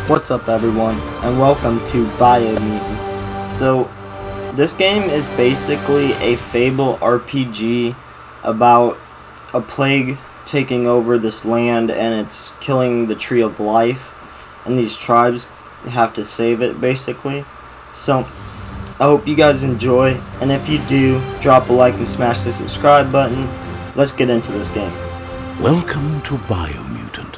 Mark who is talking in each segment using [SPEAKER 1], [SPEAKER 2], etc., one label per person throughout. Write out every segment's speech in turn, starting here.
[SPEAKER 1] What's up everyone, and welcome to Biomutant. So, this game is basically a fable RPG about a plague taking over this land and it's killing the tree of life, and these tribes have to save it basically. So, I hope you guys enjoy, and if you do, drop a like and smash the subscribe button. Let's get into this game.
[SPEAKER 2] Welcome to Biomutant.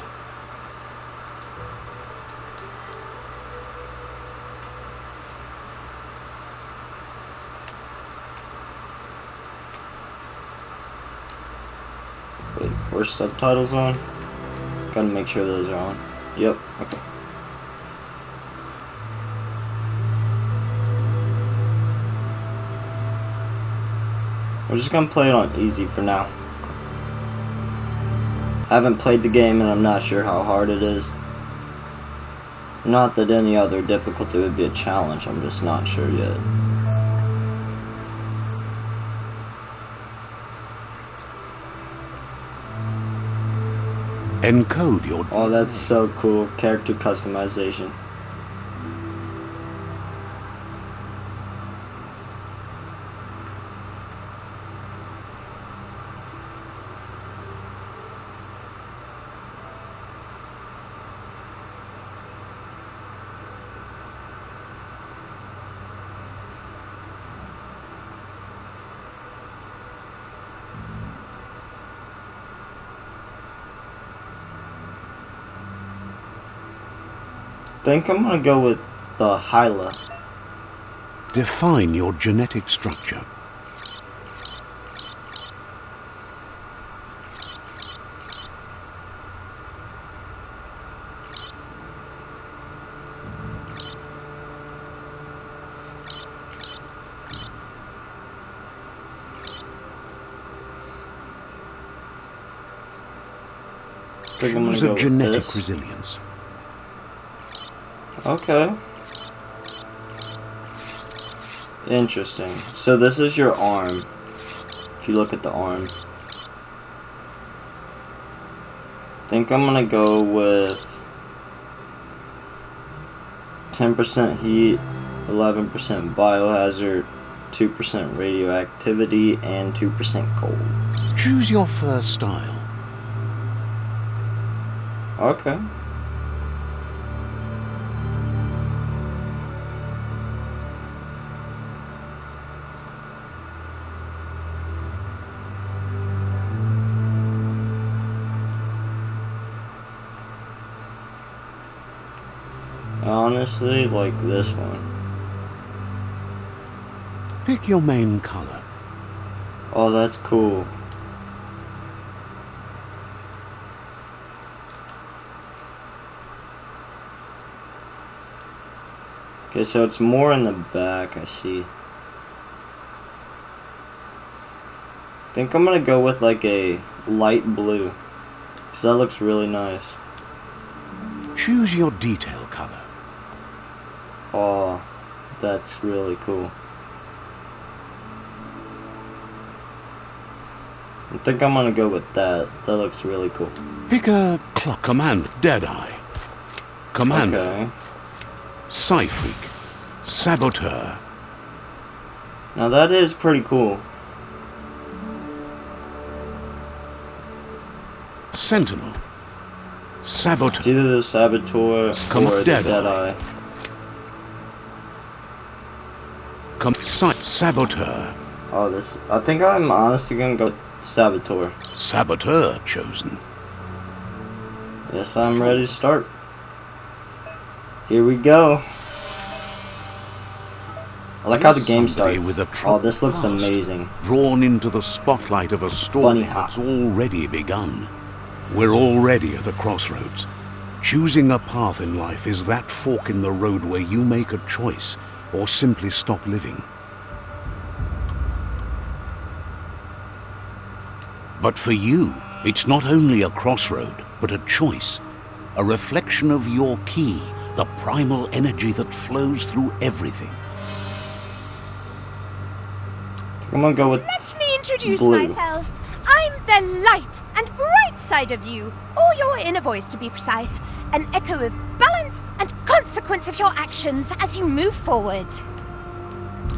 [SPEAKER 1] Wait, where's subtitles on? Gotta make sure those are on. Yep, okay. We're just gonna play it on easy for now. I haven't played the game and I'm not sure how hard it is. Not that any other difficulty would be a challenge, I'm just not sure yet.
[SPEAKER 2] Encode your...
[SPEAKER 1] Oh, that's so cool. Character customization. I think I'm gonna go with the Hyla.
[SPEAKER 2] Define your genetic structure. Choose a genetic resilience.
[SPEAKER 1] Okay. Interesting. So this is your arm. If you look at the arm. I think I'm gonna go with 10% heat, 11% biohazard, 2% radioactivity, and 2% cold.
[SPEAKER 2] Choose your first style.
[SPEAKER 1] Okay. Honestly, like this one.
[SPEAKER 2] Pick your main color.
[SPEAKER 1] Oh, that's cool. Okay, so it's more in the back, I see. I think I'm gonna go with like a light blue, because that looks really nice.
[SPEAKER 2] Choose your detail color.
[SPEAKER 1] Oh, that's really cool. I think I'm gonna go with that. That looks really cool.
[SPEAKER 2] Pick a clock. Command Deadeye. Commander.
[SPEAKER 1] Okay.
[SPEAKER 2] Psyfreak. Saboteur.
[SPEAKER 1] Now that is pretty cool.
[SPEAKER 2] Sentinel. Saboteur.
[SPEAKER 1] It's either the Saboteur or the Deadeye.
[SPEAKER 2] Saboteur.
[SPEAKER 1] Oh, this. I think I'm honestly gonna go with Saboteur.
[SPEAKER 2] Saboteur chosen.
[SPEAKER 1] Yes, I'm ready to start. Here we go. I like how the game starts. Oh, this looks amazing.
[SPEAKER 2] Drawn into the spotlight of a story that's already begun. We're already at a crossroads. Choosing a path in life is that fork in the road where you make a choice or simply stop living. But for you, it's not only a crossroad, but a choice. A reflection of your key, the primal energy that flows through everything.
[SPEAKER 1] I'm gonna go with
[SPEAKER 3] Let me introduce
[SPEAKER 1] blue.
[SPEAKER 3] myself. I I'm the light and bright side of you, or your inner voice to be precise, an echo of balance and consequence of your actions as you move forward.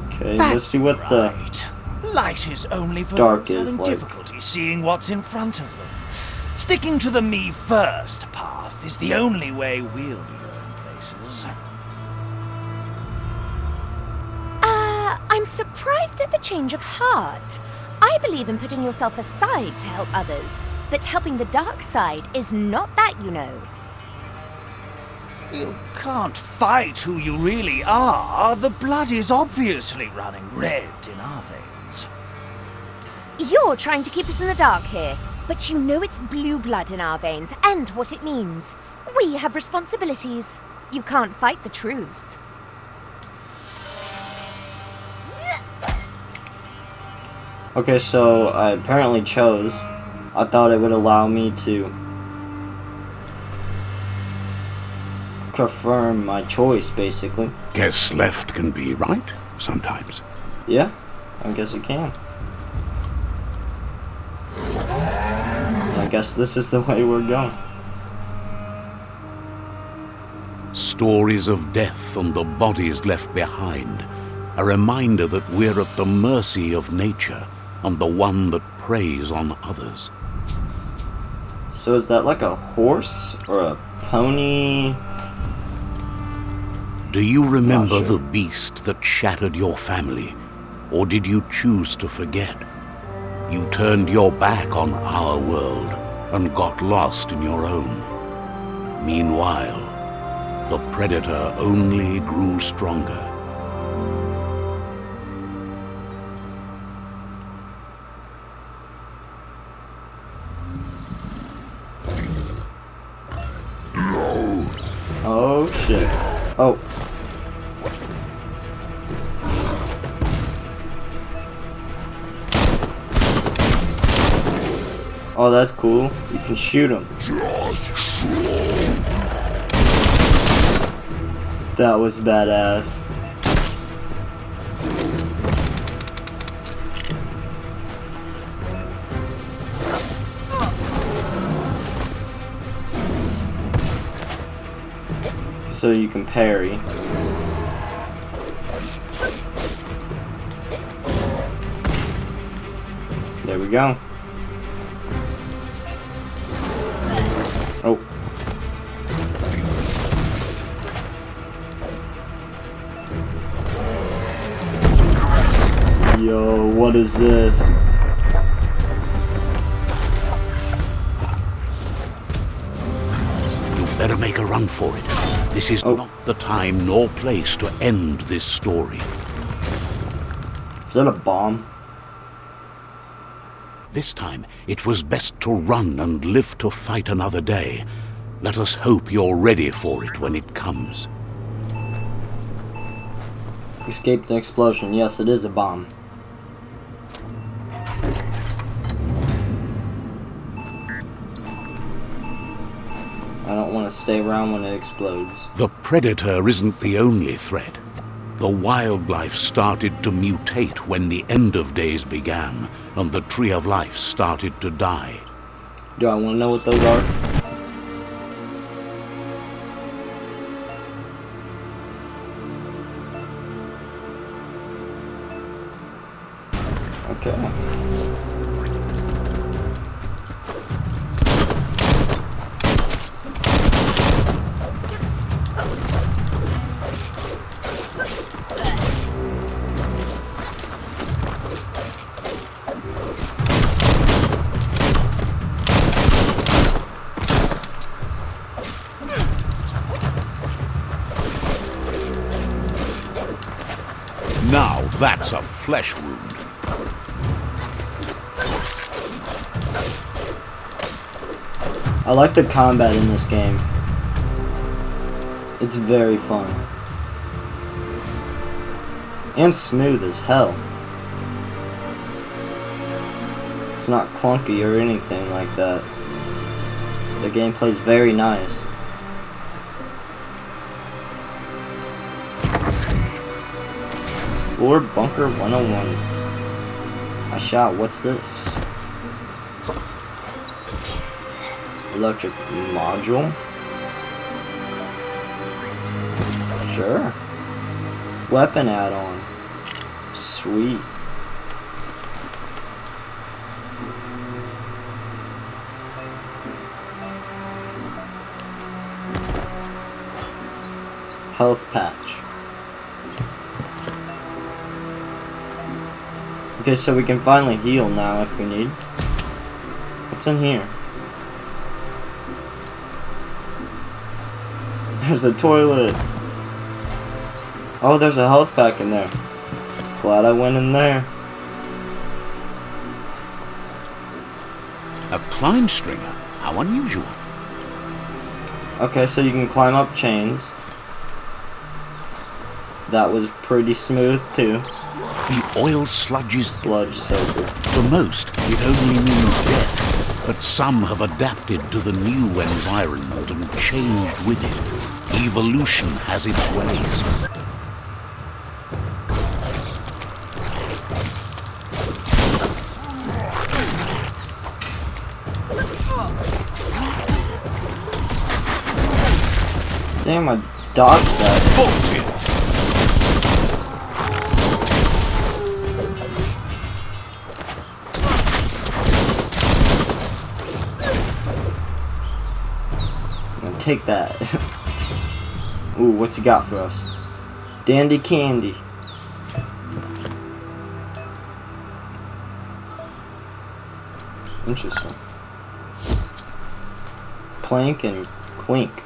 [SPEAKER 1] Okay, let's see what the
[SPEAKER 4] light is only for
[SPEAKER 1] dark
[SPEAKER 4] those
[SPEAKER 1] is
[SPEAKER 4] having
[SPEAKER 1] like.
[SPEAKER 4] difficulty seeing what's in front of them. Sticking to the me first path is the only way we'll be going places.
[SPEAKER 3] I'm surprised at the change of heart. I believe in putting yourself aside to help others, but helping the dark side is not that, you know.
[SPEAKER 4] You can't fight who you really are. The blood is obviously running red in our veins.
[SPEAKER 3] You're trying to keep us in the dark here, but you know it's blue blood in our veins and what it means. We have responsibilities. You can't fight the truth.
[SPEAKER 1] Okay, so I apparently chose. I thought it would allow me to confirm my choice, basically.
[SPEAKER 2] Guess left can be right, sometimes.
[SPEAKER 1] Yeah, I guess it can. I guess this is the way we're going.
[SPEAKER 2] Stories of death and the bodies left behind. A reminder that we're at the mercy of nature and the one that preys on others.
[SPEAKER 1] So is that like a horse or a pony?
[SPEAKER 2] Do you remember
[SPEAKER 1] Not sure.
[SPEAKER 2] the beast that shattered your family? Or did you choose to forget? You turned your back on our world and got lost in your own. Meanwhile, the predator only grew stronger.
[SPEAKER 1] Oh shit. Oh. Oh, that's cool. You can shoot him. That was badass. So you can parry. There we go. Oh. Yo, what is this?
[SPEAKER 2] You better make a run for it. This is not the time nor place to end this story.
[SPEAKER 1] Is that a bomb?
[SPEAKER 2] This time, it was best to run and live to fight another day. Let us hope you're ready for it when it comes.
[SPEAKER 1] Escaped an explosion. Yes, it is a bomb. I don't want to stay around when it explodes.
[SPEAKER 2] The predator isn't the only threat. The wildlife started to mutate when the end of days began, and the tree of life started to die.
[SPEAKER 1] Do I want to know what those are? Okay.
[SPEAKER 2] Now that's a flesh wound.
[SPEAKER 1] I like the combat in this game. It's very fun. And smooth as hell. It's not clunky or anything like that. The gameplay's very nice. Explore Bunker 101. I shot. What's this? Electric module. Sure. Weapon add-on. Sweet. Health patch. Okay, so we can finally heal now if we need. What's in here? There's a toilet. Oh, there's a health pack in there. Glad I went in there.
[SPEAKER 2] A climb stringer? How unusual.
[SPEAKER 1] Okay, so you can climb up chains. That was pretty smooth too.
[SPEAKER 2] The oil sludge is
[SPEAKER 1] Sludge soaker.
[SPEAKER 2] For most, it only means death. But some have adapted to the new environment and changed with it. Evolution has its ways.
[SPEAKER 1] Damn, I dodged that.
[SPEAKER 2] Bullshit!
[SPEAKER 1] Take that. Ooh, what's he got for us? Dandy candy. Interesting. Plank and clink.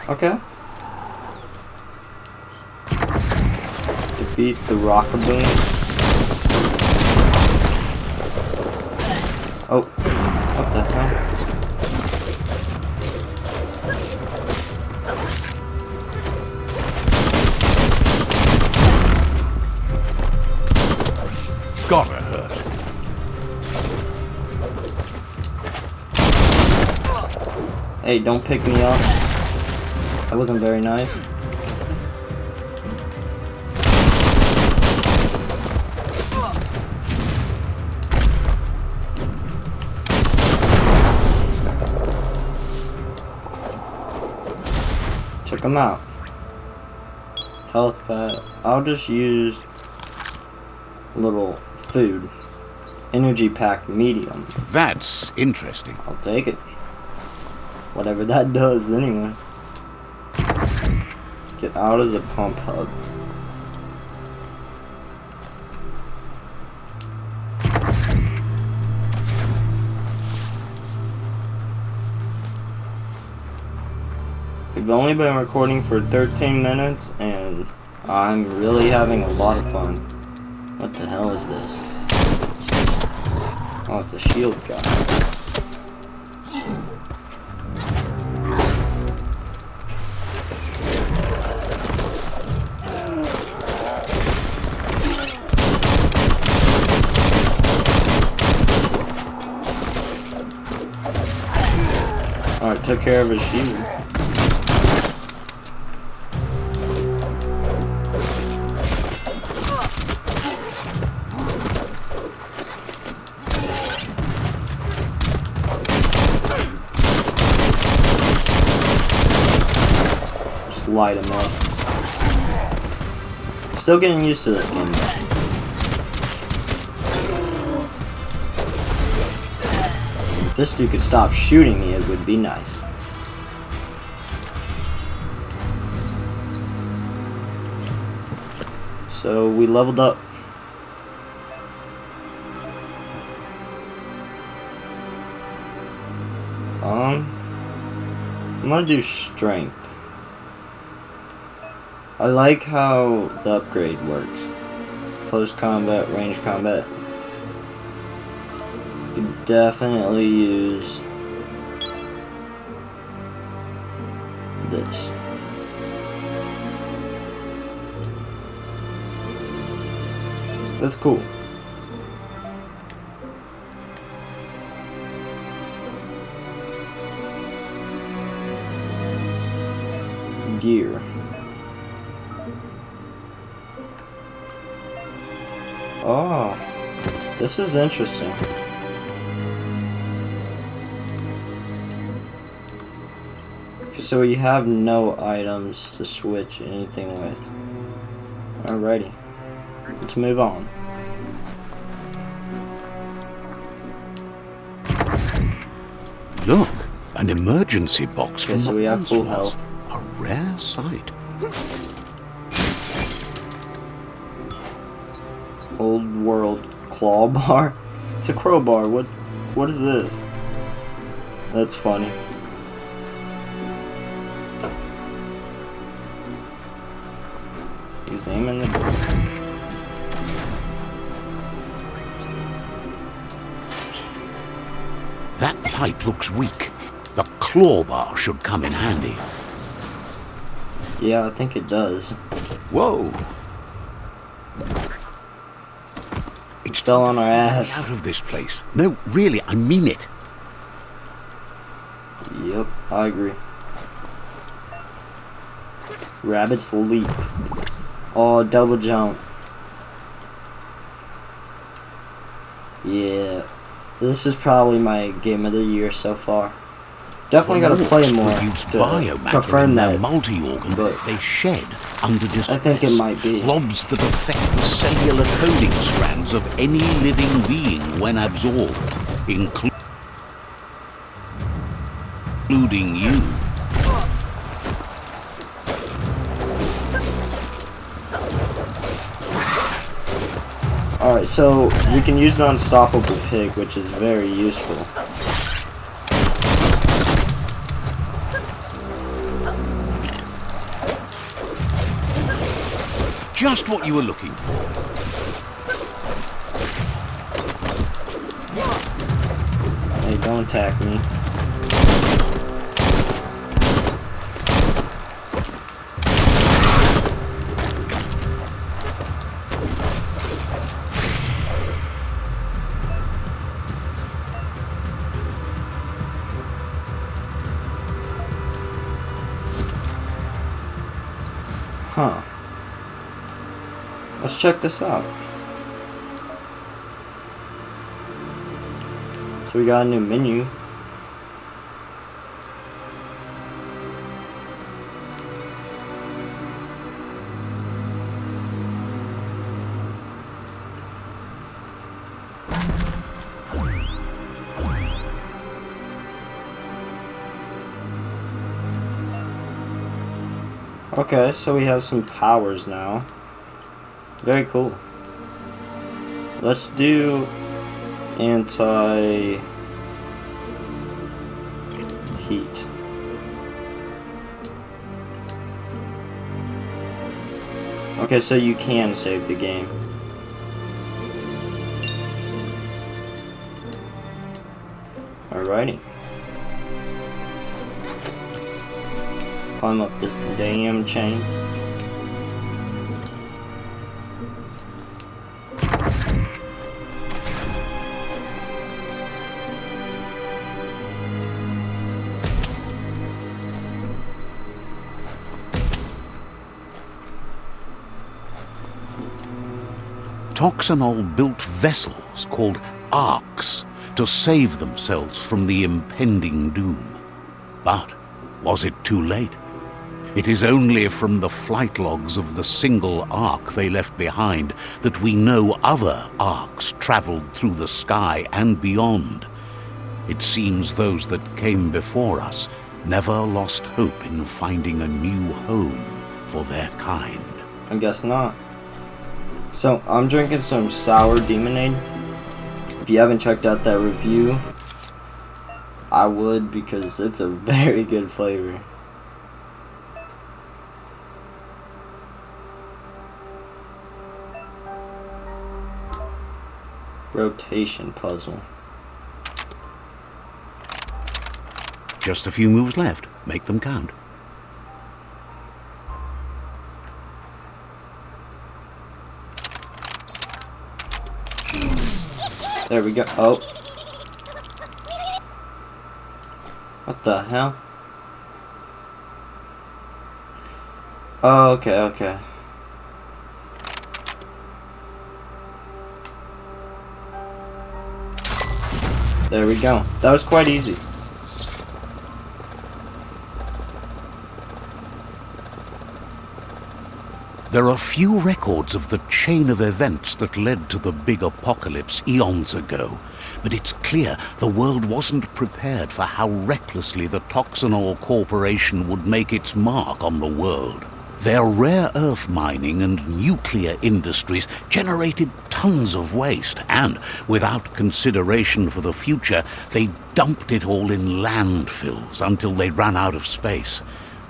[SPEAKER 1] Okay. Defeat the Rockaboom. Oh, what the hell?
[SPEAKER 2] Gotta hurt.
[SPEAKER 1] Hey, don't pick me up. That wasn't very nice. Took him out. Health pad. I'll just use a little food. Energy pack medium.
[SPEAKER 2] That's interesting.
[SPEAKER 1] I'll take it. Whatever that does anyway. Get out of the pump hub. We've only been recording for 13 minutes and I'm really having a lot of fun. What the hell is this? Oh, it's a shield guy. Alright, took care of his shield. Just light him up. Still getting used to this game though. If this dude could stop shooting me, it would be nice. So we leveled up. I'm gonna do strength. I like how the upgrade works. Close combat, range combat. Could definitely use this. That's cool. Gear. Oh, this is interesting. So we have no items to switch anything with. Alrighty. Let's move on.
[SPEAKER 2] Look, an emergency box from
[SPEAKER 1] so we
[SPEAKER 2] the
[SPEAKER 1] have full
[SPEAKER 2] onslaughts.
[SPEAKER 1] health.
[SPEAKER 2] A rare sight.
[SPEAKER 1] Old world claw bar. It's a crowbar. What is this? That's funny. Examine the door.
[SPEAKER 2] That pipe looks weak. The claw bar should come in handy.
[SPEAKER 1] Yeah, I think it does.
[SPEAKER 2] Whoa!
[SPEAKER 1] It's fell on our ass.
[SPEAKER 2] Out of this place. No, really, I mean it.
[SPEAKER 1] Yep, I agree. Rabbit's leap. Oh, double jump. Yeah. This is probably my game of the year so far. Definitely gotta play more to confirm that.
[SPEAKER 2] Multi-organ,
[SPEAKER 1] but
[SPEAKER 2] they shed under distress.
[SPEAKER 1] I think it might be.
[SPEAKER 2] Blobs that affect the cellular coding strands of any living being when absorbed, including you.
[SPEAKER 1] Alright, so we can use the unstoppable pig, which is very useful.
[SPEAKER 2] Just what you were looking for.
[SPEAKER 1] Hey, don't attack me. Huh. Let's check this out. So we got a new menu. Okay, so we have some powers now. Very cool. Let's do anti-heat. Okay, so you can save the game. Alrighty. Climb up this damn chain.
[SPEAKER 2] Toxanol built vessels called arks to save themselves from the impending doom. But was it too late? It is only from the flight logs of the single ark they left behind that we know other arks traveled through the sky and beyond. It seems those that came before us never lost hope in finding a new home for their kind.
[SPEAKER 1] I guess not. So, I'm drinking some sour demonade. If you haven't checked out that review, I would, because it's a very good flavor. Rotation puzzle.
[SPEAKER 2] Just a few moves left. Make them count.
[SPEAKER 1] There we go. Oh. What the hell? Oh, okay, okay. There we go. That was quite easy.
[SPEAKER 2] There are few records of the chain of events that led to the big apocalypse eons ago, but it's clear the world wasn't prepared for how recklessly the Toxanol Corporation would make its mark on the world. Their rare earth mining and nuclear industries generated tons of waste, and, without consideration for the future, they dumped it all in landfills until they ran out of space.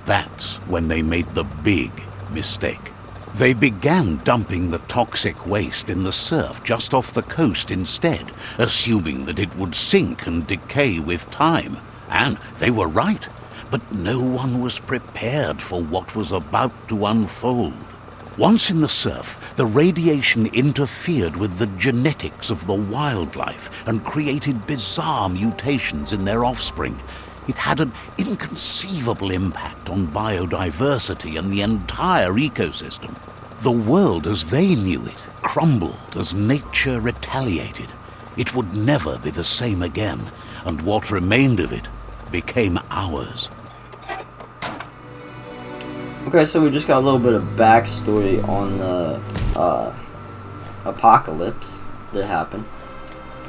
[SPEAKER 2] That's when they made the big mistake. They began dumping the toxic waste in the surf just off the coast instead, assuming that it would sink and decay with time. And they were right. But no one was prepared for what was about to unfold. Once in the surf, the radiation interfered with the genetics of the wildlife and created bizarre mutations in their offspring. It had an inconceivable impact on biodiversity and the entire ecosystem. The world as they knew it crumbled as nature retaliated. It would never be the same again, and what remained of it became ours.
[SPEAKER 1] Okay, so we just got a little bit of backstory on the apocalypse that happened.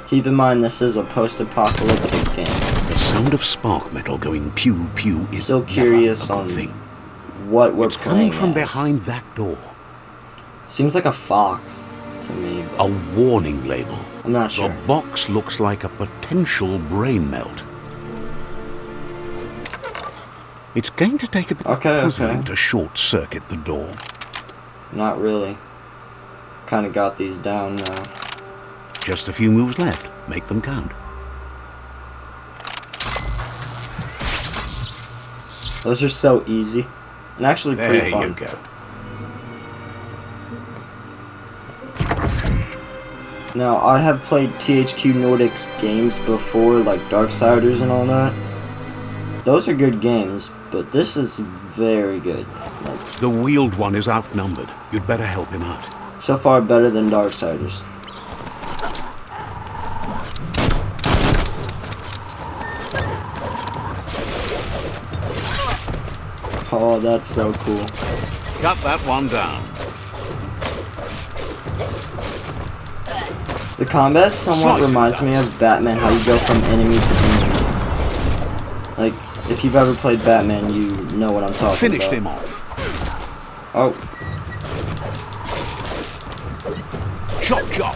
[SPEAKER 1] Keep in mind this is a post-apocalyptic game.
[SPEAKER 2] The sound of spark metal going pew pew is
[SPEAKER 1] still curious
[SPEAKER 2] never a
[SPEAKER 1] on
[SPEAKER 2] good thing.
[SPEAKER 1] What we're
[SPEAKER 2] It's
[SPEAKER 1] playing
[SPEAKER 2] coming from
[SPEAKER 1] as.
[SPEAKER 2] behind that door.
[SPEAKER 1] Seems like a fox to me. But
[SPEAKER 2] A warning label.
[SPEAKER 1] I'm not sure.
[SPEAKER 2] The box looks like a potential brain melt. It's going to take a bit of puzzling to short-circuit the door.
[SPEAKER 1] Not really. Kind of got these down now.
[SPEAKER 2] Just a few moves left. Make them count.
[SPEAKER 1] Those are so easy. And actually pretty fun.
[SPEAKER 2] There you go.
[SPEAKER 1] Now, I have played THQ Nordic's games before, like Darksiders and all that. Those are good games, but this is very good. Like,
[SPEAKER 2] The wheeled one is outnumbered. You'd better help him out.
[SPEAKER 1] so far better than Darksiders. Oh, that's so cool.
[SPEAKER 2] Cut that one down.
[SPEAKER 1] The combat somewhat reminds me of Batman, how you go from enemy to enemy. Like, if you've ever played Batman, you know what I'm talking
[SPEAKER 2] Finished
[SPEAKER 1] about.
[SPEAKER 2] him off.
[SPEAKER 1] Oh,
[SPEAKER 2] Chop chop.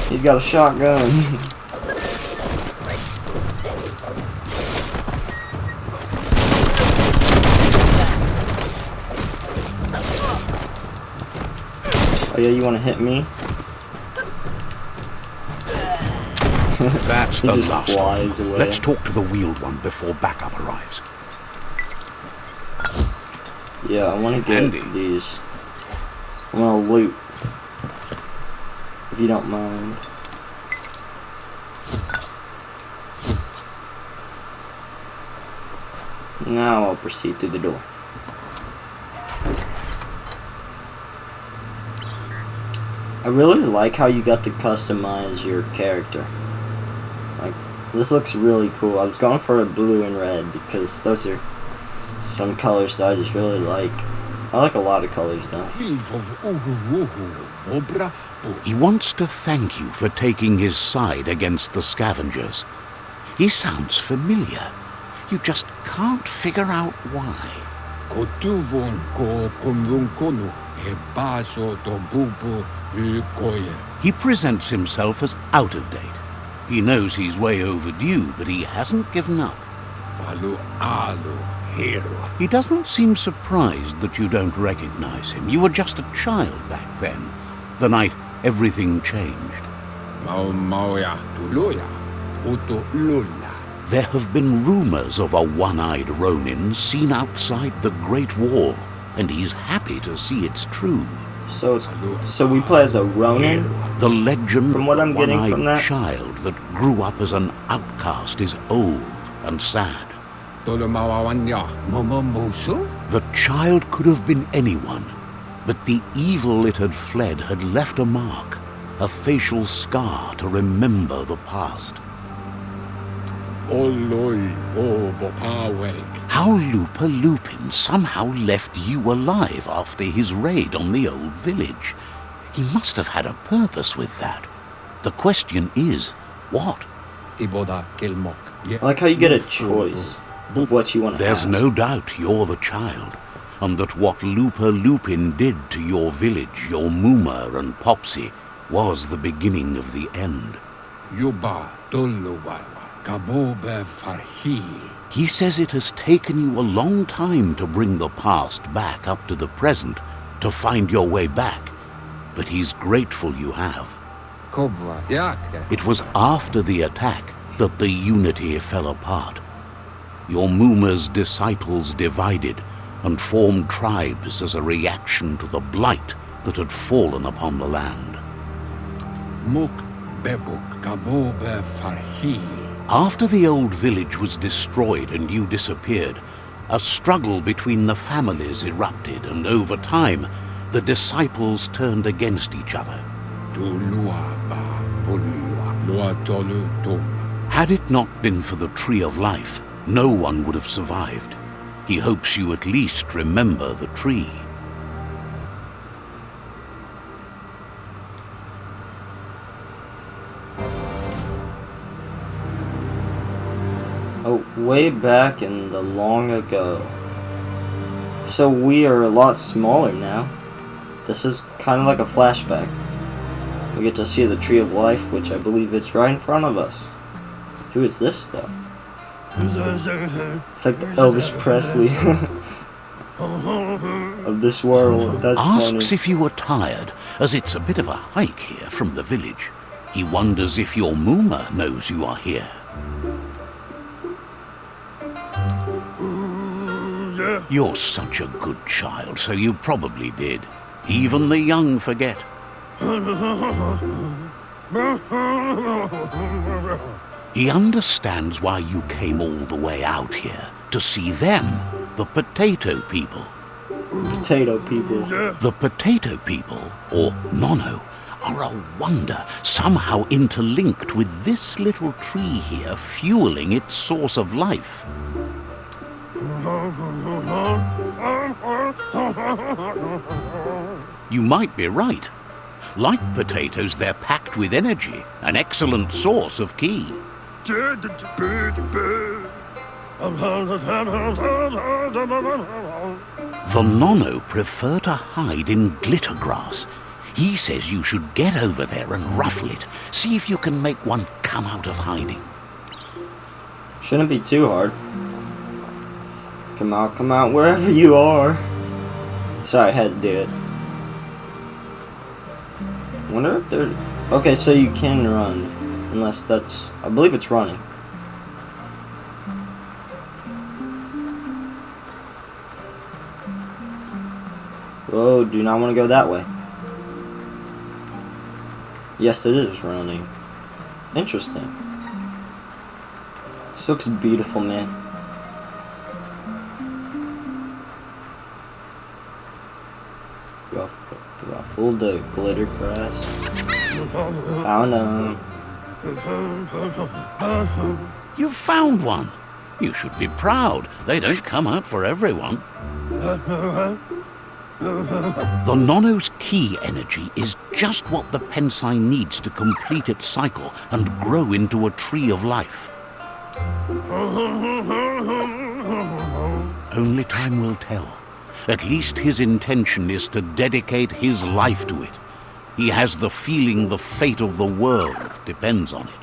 [SPEAKER 1] he's got a shotgun. Oh yeah, you want to hit me?
[SPEAKER 2] That's
[SPEAKER 1] He
[SPEAKER 2] the
[SPEAKER 1] just
[SPEAKER 2] last of
[SPEAKER 1] flies
[SPEAKER 2] them.
[SPEAKER 1] away.
[SPEAKER 2] Let's talk to the wheeled one before backup arrives.
[SPEAKER 1] Yeah, I want to get
[SPEAKER 2] Handy.
[SPEAKER 1] these. I want to loot. If you don't mind. Now I'll proceed through the door. I really like how you got to customize your character. Like, this looks really cool. I was going for a blue and red because those are some colors that I just really like. I like a lot of colors though.
[SPEAKER 2] He wants to thank you for taking his side against the scavengers. He sounds familiar. You just can't figure out why. He presents himself as out of date. He knows he's way overdue, but he hasn't given up. He doesn't seem surprised that you don't recognize him. You were just a child back then, the night everything changed. There have been rumors of a one-eyed Ronin seen outside the Great Wall, and he's happy to see it's true.
[SPEAKER 1] So we play as a Ronin?
[SPEAKER 2] The legend
[SPEAKER 1] From what
[SPEAKER 2] of
[SPEAKER 1] I'm
[SPEAKER 2] the
[SPEAKER 1] getting from
[SPEAKER 2] one-eyed
[SPEAKER 1] that?
[SPEAKER 2] child that grew up as an outcast is old and sad. The child could have been anyone, but the evil it had fled had left a mark, a facial scar to how Lupa Lupin somehow left you alive after his raid on the old village. He must have had a purpose with that. The question is, what?
[SPEAKER 1] I like how you get a choice of what you want to
[SPEAKER 2] There's
[SPEAKER 1] ask.
[SPEAKER 2] no doubt you're the child, and that what Lupa Lupin did to your village, your Muma and Popsy, was the beginning of the end. He says it has taken you a long time to bring the past back up to the present, to find your way back, but he's grateful you have. It was after the attack that the unity fell apart. Your Muma's disciples divided and formed tribes as a reaction to the blight that had fallen upon the land. After the old village was destroyed and you disappeared, a struggle between the families erupted, and over time, the disciples turned against each other. Had it not been for the Tree of Life, no one would have survived. He hopes you at least remember the tree.
[SPEAKER 1] Oh, way back in the long ago. So we are a lot smaller now. This is kind of like a flashback. We get to see the Tree of Life, which I believe it's right in front of us. Who is this, though? It's like the Elvis Presley of this world. That's
[SPEAKER 2] Asks
[SPEAKER 1] funny.
[SPEAKER 2] if you are tired, as it's a bit of a hike here from the village. He wonders if your Muma knows you are here. You're such a good child, so you probably did. Even the young forget. He understands why you came all the way out here, to see them, the potato people.
[SPEAKER 1] Potato people.
[SPEAKER 2] The potato people, or Nono, are a wonder, somehow interlinked with this little tree here, fueling its source of life. You might be right. Like potatoes, they're packed with energy, an excellent source of ki. The Nono prefer to hide in glitter grass. He says you should get over there and ruffle it. See if you can make one come out of hiding.
[SPEAKER 1] Shouldn't be too hard. Come out, wherever you are. Sorry, I had to do it. Wonder if they're... Okay, so you can run. Unless that's... I believe it's running. Whoa, do not want to go that way. Yes, it is running. Interesting. This looks beautiful, man. Ruffled the glitter grass. Found him.
[SPEAKER 2] You found one. You should be proud. They don't come out for everyone. The Nono's ki energy is just what the Pensai needs to complete its cycle and grow into a tree of life. Only time will tell. At least his intention is to dedicate his life to it. He has the feeling the fate of the world depends on it.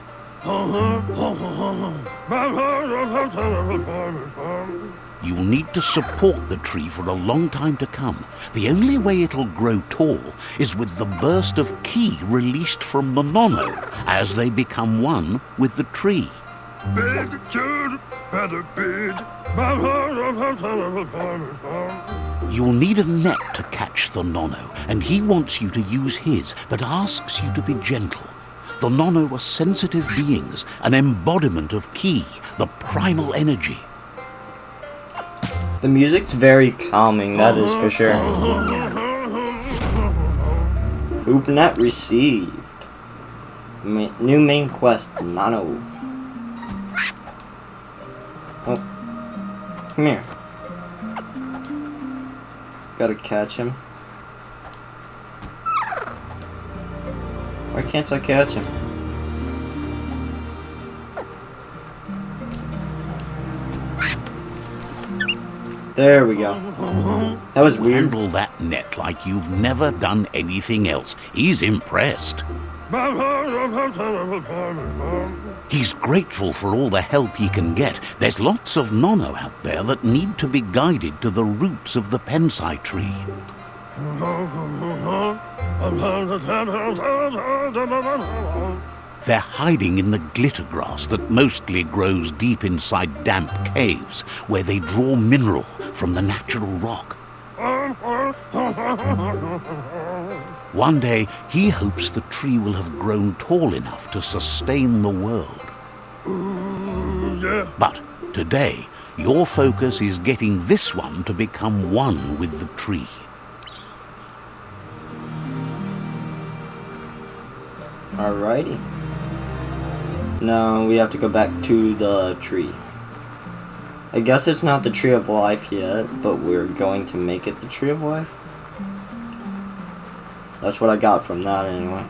[SPEAKER 2] You'll need to support the tree for a long time to come. The only way it'll grow tall is with the burst of ki released from the Nono as they become one with the tree. You'll need a net to catch the Nono, and he wants you to use his, but asks you to be gentle. The Nono are sensitive beings, an embodiment of ki, the primal energy.
[SPEAKER 1] The music's very calming, that is for sure. Hoopnet received. New main quest, Nano. Oh. Come here. Gotta catch him. Why can't I catch him? There we go. That was weird.
[SPEAKER 2] Handle that net like you've never done anything else. He's impressed. He's grateful for all the help he can get. There's lots of nono out there that need to be guided to the roots of the pensai tree. They're hiding in the glitter grass that mostly grows deep inside damp caves, where they draw mineral from the natural rock. One day, he hopes the tree will have grown tall enough to sustain the world. But today, your focus is getting this one to become one with the tree.
[SPEAKER 1] Alrighty. Now we have to go back to the tree. I guess it's not the tree of life yet, but we're going to make it the tree of life. That's what I got from that anyway.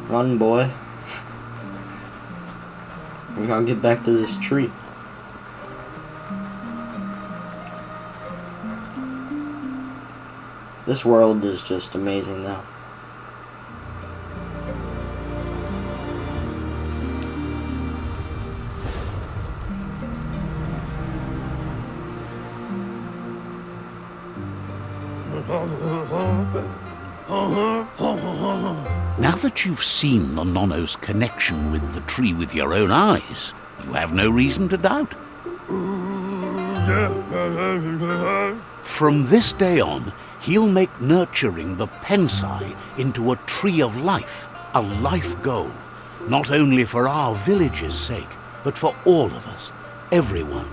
[SPEAKER 1] Run, boy. We're gonna get back to this tree. This world is just amazing now.
[SPEAKER 2] Now that you've seen the nono's connection with the tree with your own eyes, you have no reason to doubt. From this day on, he'll make nurturing the pensai into a tree of life, a life goal, not only for our village's sake, but for all of us, everyone.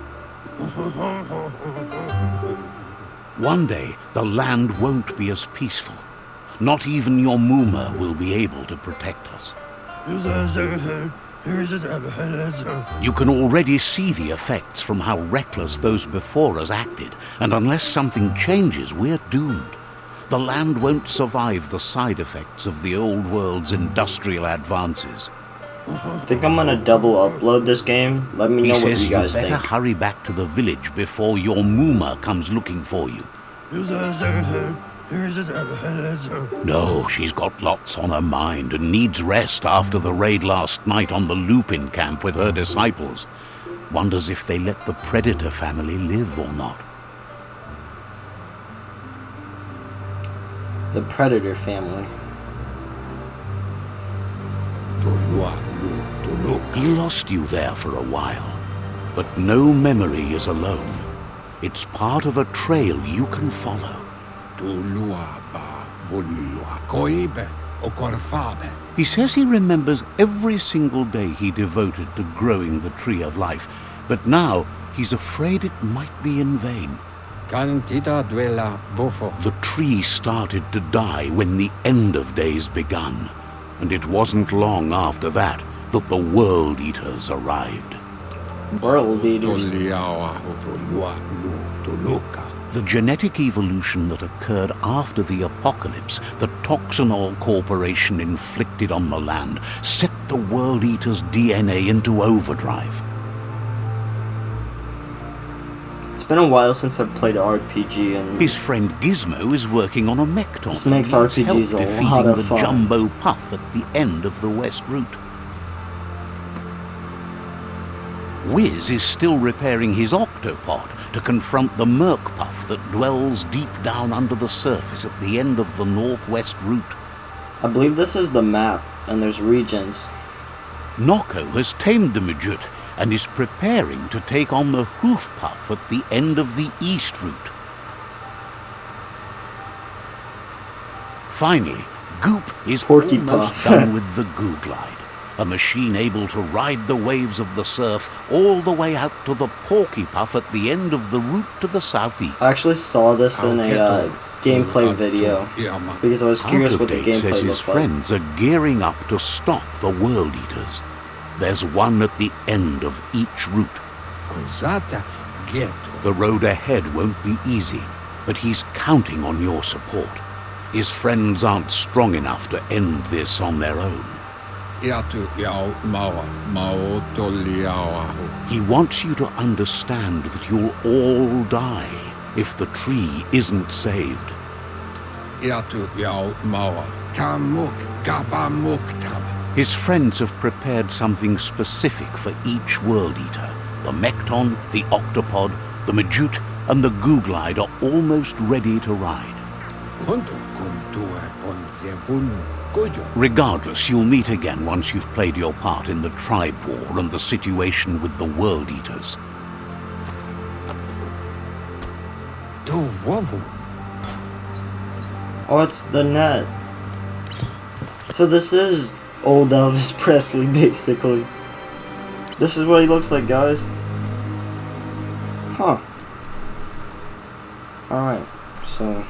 [SPEAKER 2] One day, the land won't be as peaceful. Not even your Muma will be able to protect us. You can already see the effects from how reckless those before us acted, and unless something changes, we're doomed. The land won't survive the side effects of the old world's industrial advances.
[SPEAKER 1] I think I'm gonna double upload this game. Let me know what you guys think.
[SPEAKER 2] He says you better hurry back to the village before your Muma comes looking for you. No, she's got lots on her mind and needs rest after the raid last night on the Lupin camp with her disciples. Wonders if they let the Predator family live or not.
[SPEAKER 1] The Predator family.
[SPEAKER 2] He lost you there for a while, but no memory is alone. It's part of a trail you can follow. He says he remembers every single day he devoted to growing the Tree of Life, but now he's afraid it might be in vain. The tree started to die when the end of days begun, and it wasn't long after that that the World Eaters arrived.
[SPEAKER 1] World Eaters.
[SPEAKER 2] The genetic evolution that occurred after the apocalypse that Toxinol Corporation inflicted on the land set the World Eater's DNA into overdrive.
[SPEAKER 1] It's been a while since I've played RPG, and
[SPEAKER 2] his friend Gizmo is working on a mechton.
[SPEAKER 1] This makes RPGs a lot of fun.
[SPEAKER 2] The Jumbo Puff at the end of the West Route. Wiz is still repairing his octopod to confront the Merc Puff that dwells deep down under the surface at the end of the Northwest Route.
[SPEAKER 1] I believe this is the map, and there's regions.
[SPEAKER 2] Noko has tamed the Midget and is preparing to take on the Hoof Puff at the end of the East Route. Finally, Goop is almost done with the Goo Glide, a machine able to ride the waves of the surf all the way out to the Porky Puff at the end of the route to the southeast.
[SPEAKER 1] I actually saw this in a gameplay video because I was curious what the gameplay
[SPEAKER 2] says his
[SPEAKER 1] looks like.
[SPEAKER 2] friends are gearing up to stop the World Eaters. There's one at the end of each route. The road ahead won't be easy, but he's counting on your support. His friends aren't strong enough to end this on their own. He wants you to understand that you'll all die if the tree isn't saved. His friends have prepared something specific for each World Eater. The Mekton, the Octopod, the Majute, and the Googlide are almost ready to ride. Regardless, you'll meet again once you've played your part in the tribe war and the situation with the World Eaters.
[SPEAKER 1] Oh, it's the net. So this is old Elvis Presley, basically. This is what he looks like, guys. Huh. Alright, so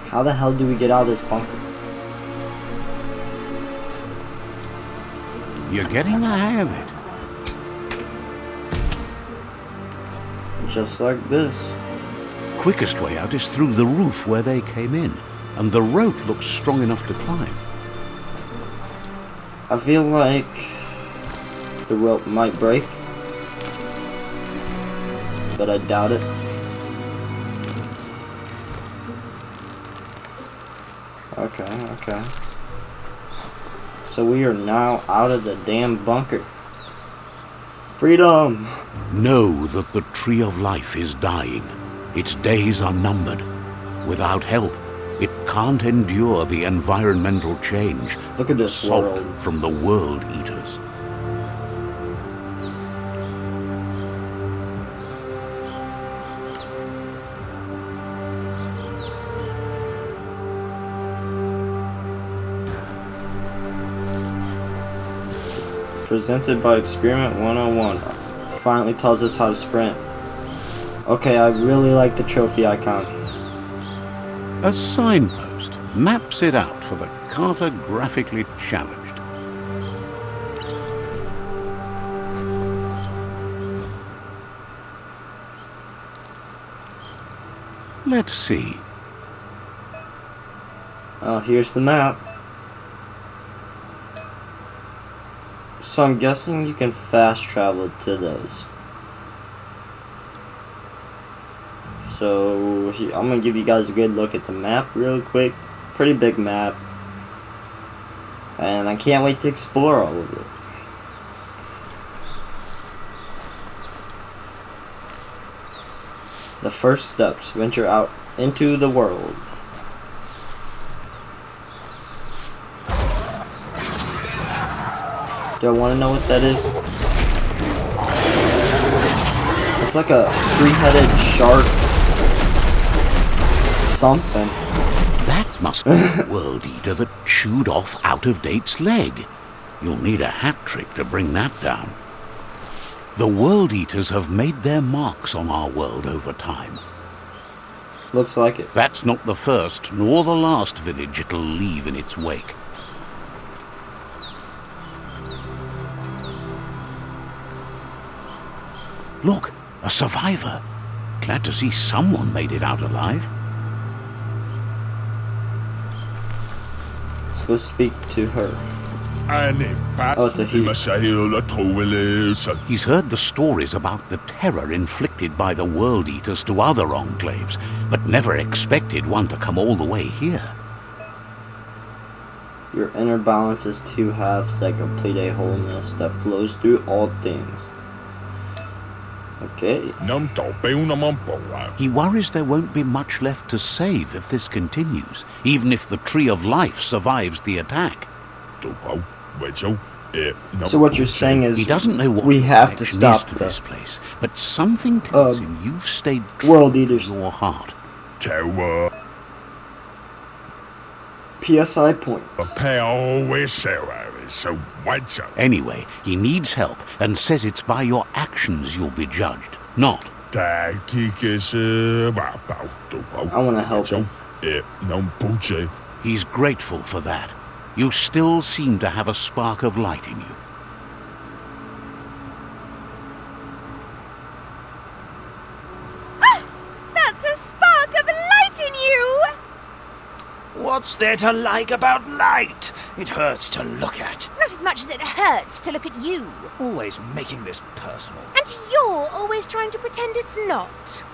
[SPEAKER 1] how the hell do we get out of this bunker?
[SPEAKER 2] You're getting the hang of it.
[SPEAKER 1] Just like this.
[SPEAKER 2] Quickest way out is through the roof where they came in, and the rope looks strong enough to climb.
[SPEAKER 1] I feel like the rope might break, but I doubt it. Okay. So we are now out of the damn bunker. Freedom!
[SPEAKER 2] Know that the Tree of Life is dying. Its days are numbered. Without help, it can't endure the environmental change.
[SPEAKER 1] Look at this
[SPEAKER 2] assault
[SPEAKER 1] world.
[SPEAKER 2] From the World Eaters.
[SPEAKER 1] Presented by Experiment 101. Finally tells us how to sprint. Okay, I really like the trophy icon.
[SPEAKER 2] A signpost maps it out for the cartographically challenged. Let's see.
[SPEAKER 1] Oh, here's the map. So I'm guessing you can fast travel to those. So I'm gonna give you guys a good look at the map real quick. Pretty big map. And I can't wait to explore all of it. The first steps, venture out into the world. Do I want to know what that is? It's like a three-headed shark. Something.
[SPEAKER 2] That must be the World Eater that chewed off Out-of-Date's leg. You'll need a hat trick to bring that down. The World Eaters have made their marks on our world over time.
[SPEAKER 1] Looks like it.
[SPEAKER 2] That's not the first nor the last village it'll leave in its wake. Look, a survivor. Glad to see someone made it out alive.
[SPEAKER 1] Let's go speak to her. Oh, it's a he.
[SPEAKER 2] He's heard the stories about the terror inflicted by the World Eaters to other enclaves, but never expected one to come all the way here.
[SPEAKER 1] Your inner balance is two halves that complete a wholeness that flows through all things. Okay.
[SPEAKER 2] He worries there won't be much left to save if this continues, even if the Tree of Life survives the attack.
[SPEAKER 1] So what you're saying is
[SPEAKER 2] he doesn't know what
[SPEAKER 1] we have to stop
[SPEAKER 2] to this place, but something tells him you've stayed true
[SPEAKER 1] World Eaters.
[SPEAKER 2] to your heart.
[SPEAKER 1] PSI points.
[SPEAKER 2] Anyway, he needs help and says it's by your actions you'll be judged, not.
[SPEAKER 1] I want to help him.
[SPEAKER 2] He's grateful for that. You still seem to have a spark of light in you.
[SPEAKER 3] sense a spark of light in you!
[SPEAKER 4] What's there to like about light? It hurts to look at.
[SPEAKER 3] Not as much as it hurts to look at you.
[SPEAKER 4] Always making this personal.
[SPEAKER 3] And you're always trying to pretend it's not.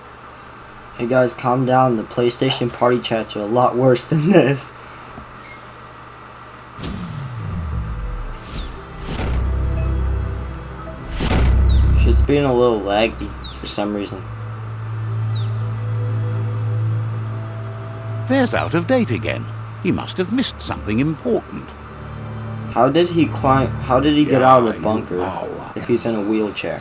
[SPEAKER 1] Hey guys, calm down. The PlayStation party chats are a lot worse than this. Shit's being a little laggy for some reason.
[SPEAKER 2] There's Out of Date again. He must have missed something important.
[SPEAKER 1] How did he climb? How did he get out of the bunker if he's in a wheelchair?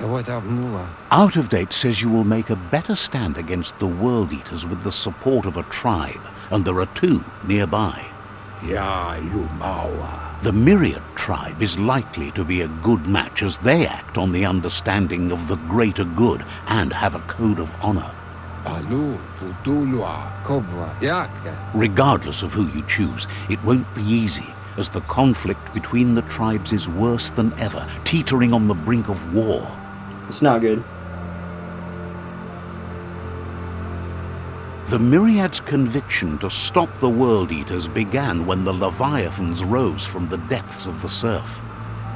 [SPEAKER 2] Out of Date says you will make a better stand against the World Eaters with the support of a tribe, and there are 2 nearby. The Myriad tribe is likely to be a good match as they act on the understanding of the greater good and have a code of honor. Regardless of who you choose, it won't be easy, as the conflict between the tribes is worse than ever, teetering on the brink of war.
[SPEAKER 1] It's not good.
[SPEAKER 2] The Myriad's conviction to stop the World Eaters began when the Leviathans rose from the depths of the surf.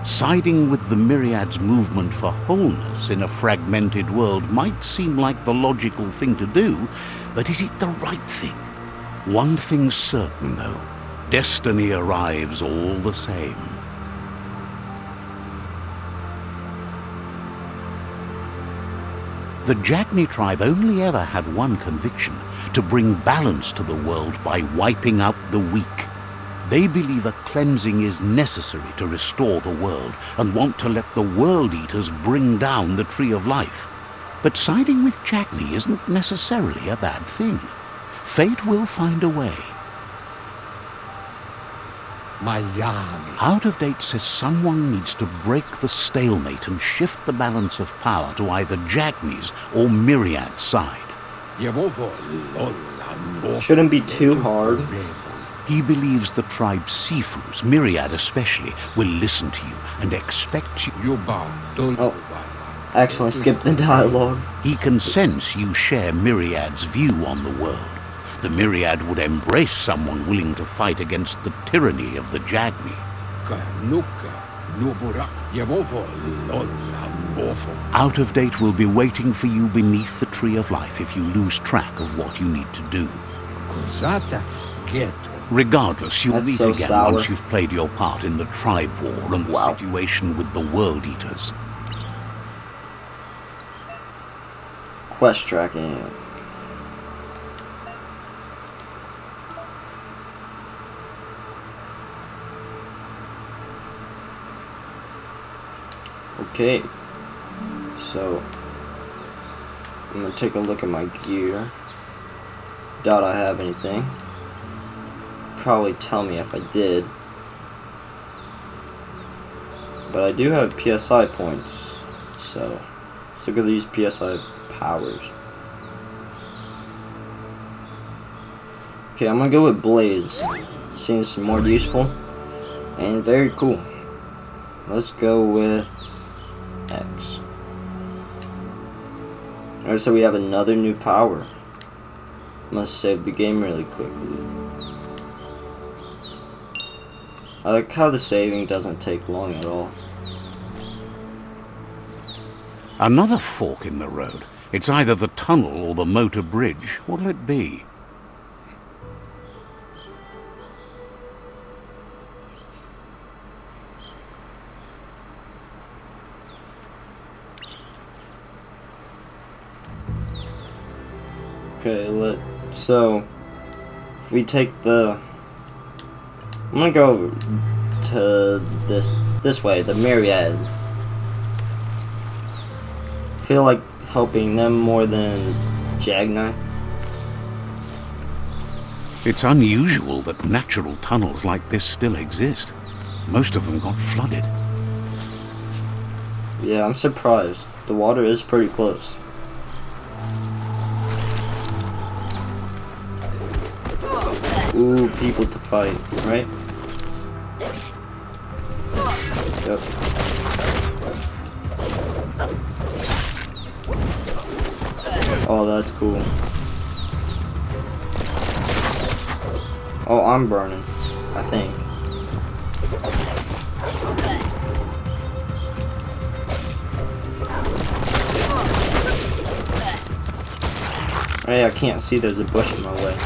[SPEAKER 2] Siding with the Myriad's movement for wholeness in a fragmented world might seem like the logical thing to do, but is it the right thing? One thing's certain, though. Destiny arrives all the same. The Jagni tribe only ever had one conviction: to bring balance to the world by wiping out the weak. They believe a cleansing is necessary to restore the world and want to let the World Eaters bring down the Tree of Life. But siding with Jagni isn't necessarily a bad thing. Fate will find a way. Out of Date says someone needs to break the stalemate and shift the balance of power to either Jagni's or Myriad's side.
[SPEAKER 1] Shouldn't be too hard.
[SPEAKER 2] He believes the tribe Sifus, Myriad especially, will listen to you and expect you.
[SPEAKER 1] Oh, I accidentally skipped the dialogue.
[SPEAKER 2] He can sense you share Myriad's view on the world. The Myriad would embrace someone willing to fight against the tyranny of the Jagni. Out of Date will be waiting for you beneath the Tree of Life if you lose track of what you need to do. Regardless, you'll meet again once you've played your part in the tribe war and the situation with the World Eaters.
[SPEAKER 1] Quest tracking. Okay, so I'm gonna take a look at my gear. Doubt I have anything. Probably tell me if I did. But I do have PSI points, so let's look at these PSI powers. Okay, I'm gonna go with Blaze. Seems more useful and very cool. Let's go with X. Alright, so we have another new power. Must save the game really quickly. I like how the saving doesn't take long at all.
[SPEAKER 2] Another fork in the road. It's either the tunnel or the motor bridge. What'll it be?
[SPEAKER 1] Okay, so if we take the, I'm gonna go to this way, the Myriad. I feel like helping them more than Jagni.
[SPEAKER 2] It's unusual that natural tunnels like this still exist. Most of them got flooded.
[SPEAKER 1] Yeah, I'm surprised. The water is pretty close. Ooh, people to fight, right? Yep. Oh, that's cool. Oh, I'm burning, I think. Hey, I can't see, there's a bush in my way.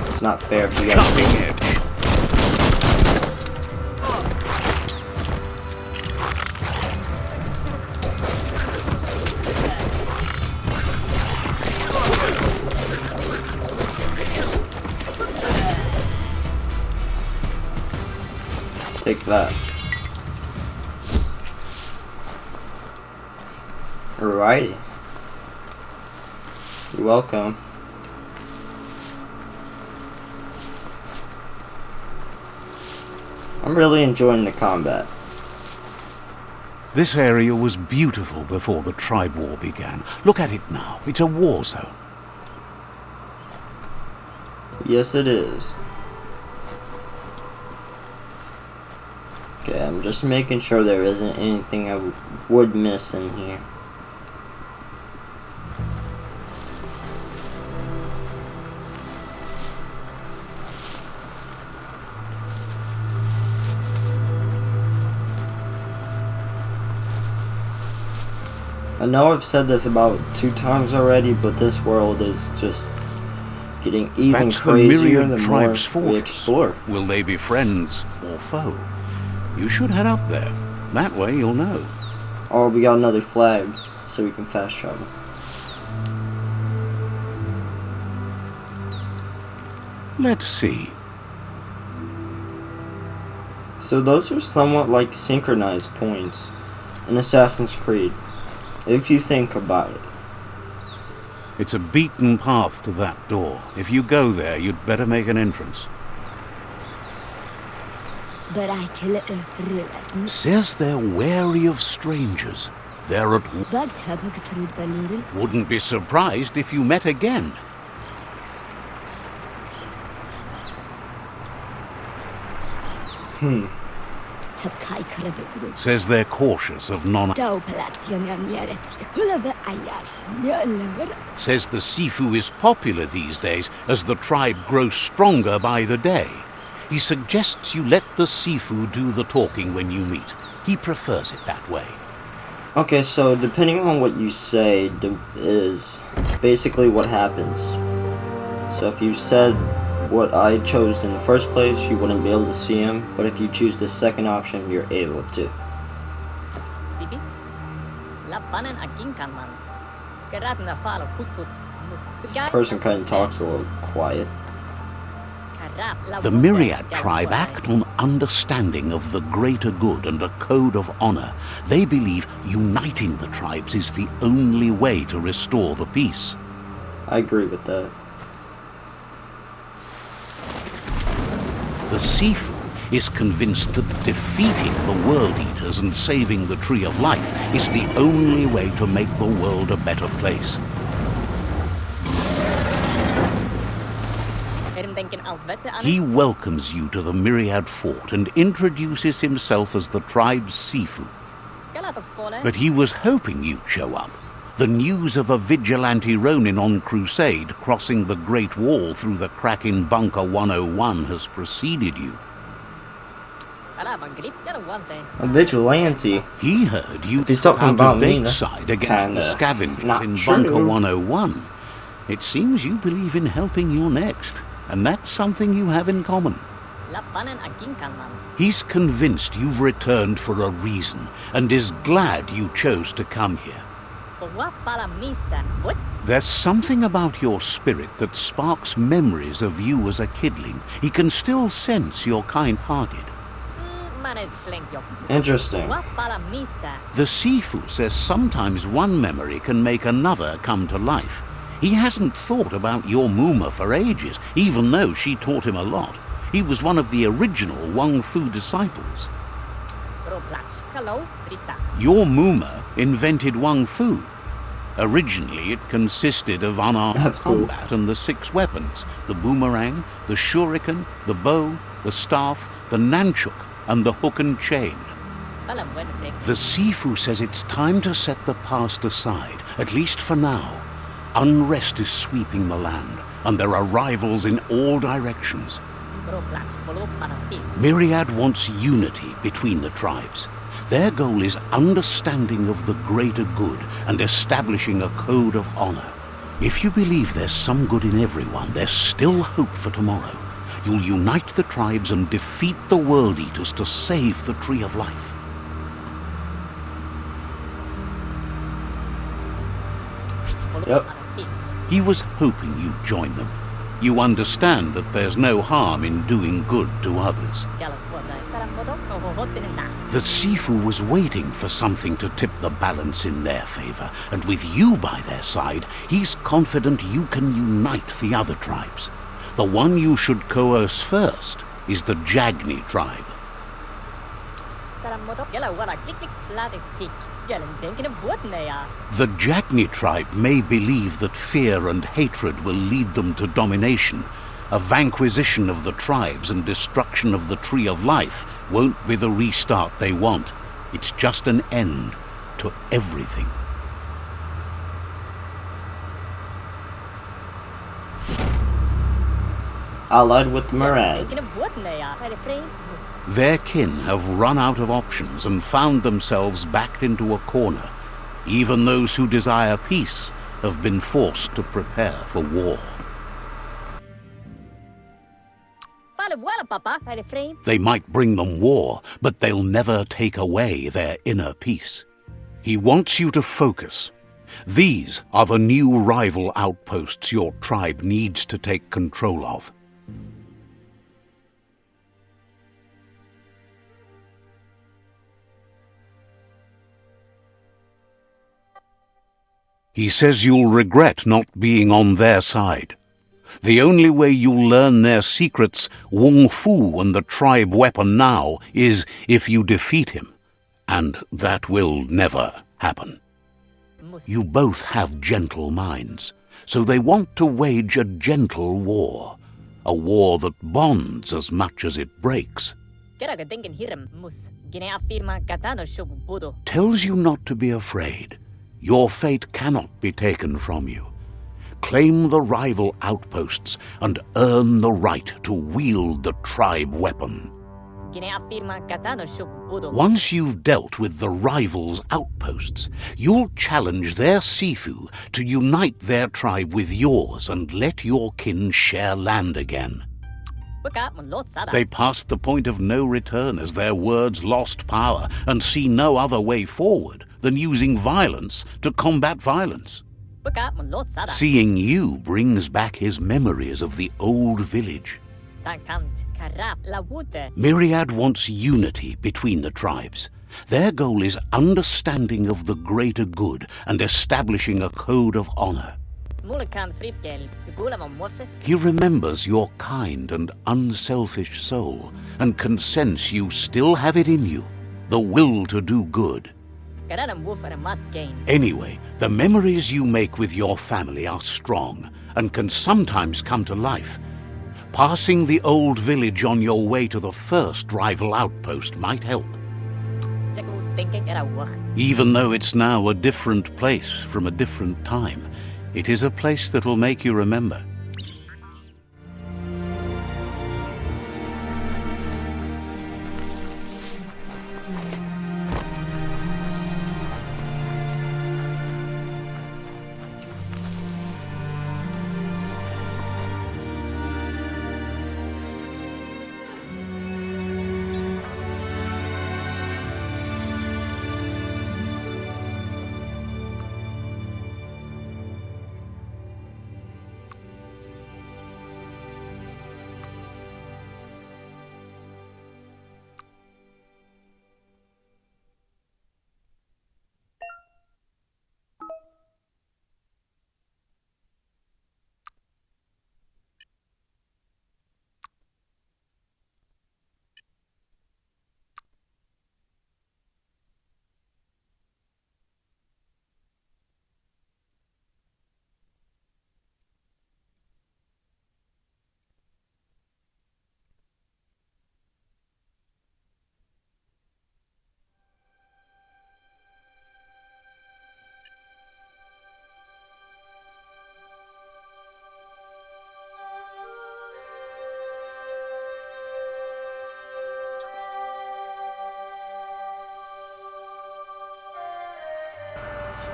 [SPEAKER 1] It's not fair if you guys see it. Take that. Alrighty. You're welcome. I'm really enjoying the combat.
[SPEAKER 2] This area was beautiful before the tribe war began. Look at it now. It's a war zone.
[SPEAKER 1] Yes, it is. Okay, I'm just making sure there isn't anything I would miss in here. I know I've said this about 2 times already, but this world is just getting even crazier the more we explore.
[SPEAKER 2] Will they be friends or foe? You should head up there. That way you'll know.
[SPEAKER 1] Oh, we got another flag, so we can fast travel.
[SPEAKER 2] Let's see.
[SPEAKER 1] So those are somewhat like synchronized points in Assassin's Creed, if you think about it.
[SPEAKER 2] It's a beaten path to that door. If you go there, you'd better make an entrance. Says they're wary of strangers. They're at... Wouldn't be surprised if you met again. Says they're cautious of Says the Sifu is popular these days as the tribe grows stronger by the day. He suggests you let the Sifu do the talking when you meet. He prefers it that way.
[SPEAKER 1] Okay, so depending on what you say is basically what happens. So if you said what I chose in the first place, you wouldn't be able to see him, but if you choose the second option, you're able to. This person kind of talks a little quiet.
[SPEAKER 2] The Myriad tribe act on understanding of the greater good and a code of honor. They believe uniting the tribes is the only way to restore the peace.
[SPEAKER 1] I agree with that.
[SPEAKER 2] The Sifu is convinced that defeating the World Eaters and saving the Tree of Life is the only way to make the world a better place. He welcomes you to the Myriad Fort and introduces himself as the tribe's Sifu. But he was hoping you'd show up. The news of a vigilante Ronin on crusade crossing the Great Wall through the crack in Bunker 101 has preceded you.
[SPEAKER 1] A vigilante?
[SPEAKER 2] He heard you
[SPEAKER 1] if he's talking about me,
[SPEAKER 2] side against the scavengers in Bunker 101. It seems you believe in helping your next, and that's something you have in common. He's convinced you've returned for a reason, and is glad you chose to come here. There's something about your spirit that sparks memories of you as a kidling. He can still sense you're kind-hearted.
[SPEAKER 1] Interesting.
[SPEAKER 2] The Sifu says sometimes one memory can make another come to life. He hasn't thought about your Muma for ages, even though she taught him a lot. He was one of the original Wang Fu disciples. Your Muma invented Wang Fu. Originally, it consisted of unarmed combat and the 6 weapons: the boomerang, the shuriken, the bow, the staff, the nunchuk, and the hook and chain. The Sifu says it's time to set the past aside, at least for now. Unrest is sweeping the land, and there are rivals in all directions. Myriad wants unity between the tribes. Their goal is understanding of the greater good and establishing a code of honor. If you believe there's some good in everyone, there's still hope for tomorrow. You'll unite the tribes and defeat the World Eaters to save the Tree of Life.
[SPEAKER 1] Yep.
[SPEAKER 2] He was hoping you'd join them. You understand that there's no harm in doing good to others. The Sifu was waiting for something to tip the balance in their favor, and with you by their side, he's confident you can unite the other tribes. The one you should coerce first is the Jagni tribe. The Jagni tribe may believe that fear and hatred will lead them to domination. A vanquisition of the tribes and destruction of the Tree of Life won't be the restart they want. It's just an end to everything.
[SPEAKER 1] Allied with Murad.
[SPEAKER 2] Their kin have run out of options and found themselves backed into a corner. Even those who desire peace have been forced to prepare for war. They might bring them war, but they'll never take away their inner peace. He wants you to focus. These are the new rival outposts your tribe needs to take control of. He says you'll regret not being on their side. The only way you'll learn their secrets, Wung Fu and the tribe weapon now, is if you defeat him. And that will never happen. You both have gentle minds, so they want to wage a gentle war. A war that bonds as much as it breaks. Tells you not to be afraid. Your fate cannot be taken from you. Claim the rival outposts and earn the right to wield the tribe weapon. Once you've dealt with the rivals' outposts, you'll challenge their Sifu to unite their tribe with yours and let your kin share land again. They passed the point of no return as their words lost power and see no other way forward than using violence to combat violence. Seeing you brings back his memories of the old village. Myriad wants unity between the tribes. Their goal is understanding of the greater good and establishing a code of honor. He remembers your kind and unselfish soul and can sense you still have it in you, the will to do good. Anyway, the memories you make with your family are strong and can sometimes come to life. Passing the old village on your way to the first rival outpost might help. Even though it's now a different place from a different time, it is a place that'll make you remember.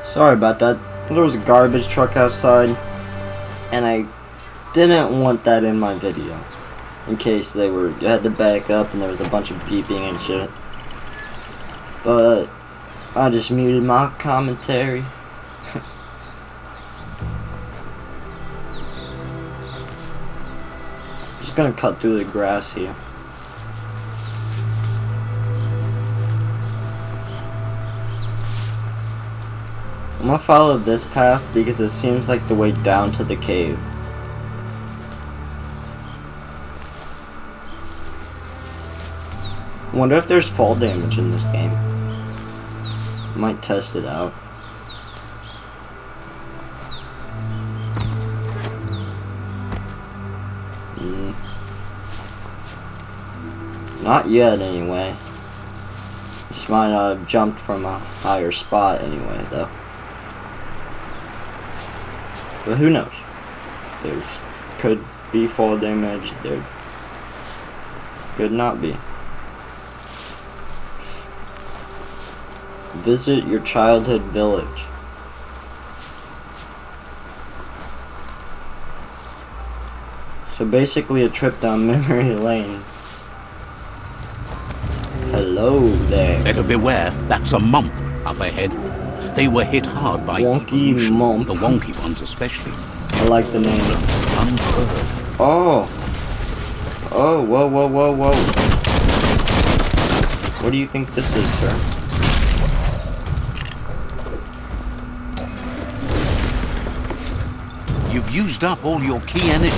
[SPEAKER 1] Sorry about that. There was a garbage truck outside, and I didn't want that in my video. In case they had to back up and there was a bunch of beeping and shit. But I just muted my commentary. Just gonna cut through the grass here. I'm gonna follow this path because it seems like the way down to the cave. Wonder if there's fall damage in this game. Might test it out. Not yet, anyway. Just might have jumped from a higher spot anyway, though. But who knows? There's could be fall damage. There could not be. Visit your childhood village. So basically a trip down memory lane. Hello there.
[SPEAKER 2] Better beware, that's a mump up ahead. They were hit hard by
[SPEAKER 1] Wonky
[SPEAKER 2] evolution,
[SPEAKER 1] mump.
[SPEAKER 2] the wonky ones especially.
[SPEAKER 1] I like the name.
[SPEAKER 2] Unfurled.
[SPEAKER 1] Oh. Oh, whoa, whoa, whoa, whoa. What do you think this is, sir?
[SPEAKER 2] You've used up all your key energy.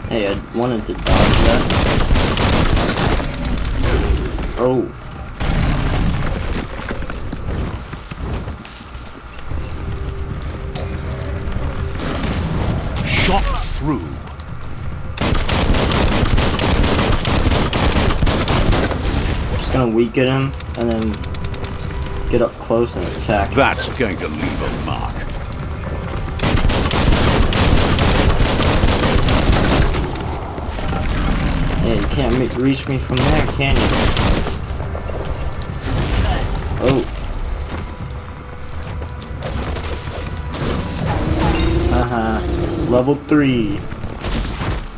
[SPEAKER 1] Hey, I wanted to dodge that. Oh.
[SPEAKER 2] Shot through.
[SPEAKER 1] Just gonna weaken him and then get up close and attack.
[SPEAKER 2] That's going to leave a mark.
[SPEAKER 1] Yeah, you can't reach me from there, can you? Oh. Haha. Level 3.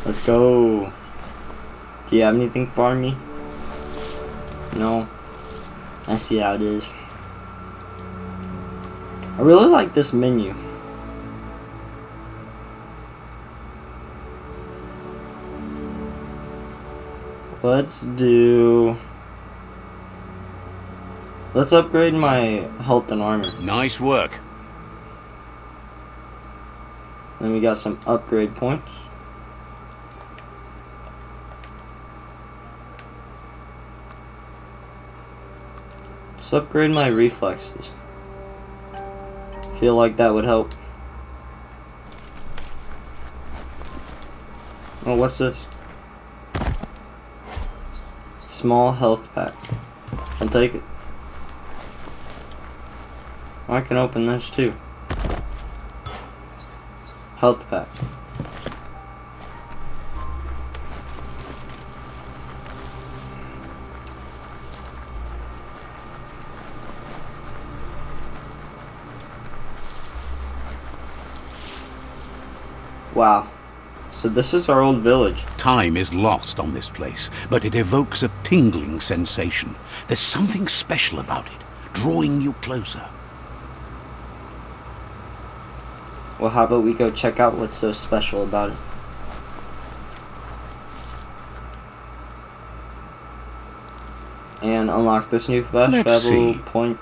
[SPEAKER 1] Let's go. Do you have anything for me? No. I see how it is. I really like this menu. Let's upgrade my health and armor.
[SPEAKER 2] Nice work.
[SPEAKER 1] Then we got some upgrade points. Let's upgrade my reflexes. Feel like that would help. Oh, what's this? Small health pack. I'll take it. I can open this too. Health pack. Wow. So this is our old village.
[SPEAKER 2] Time is lost on this place, but it evokes a tingling sensation. There's something special about it, drawing you closer.
[SPEAKER 1] Well, how about we go check out what's so special about it? And unlock this new fast
[SPEAKER 2] Let's
[SPEAKER 1] travel
[SPEAKER 2] see.
[SPEAKER 1] point.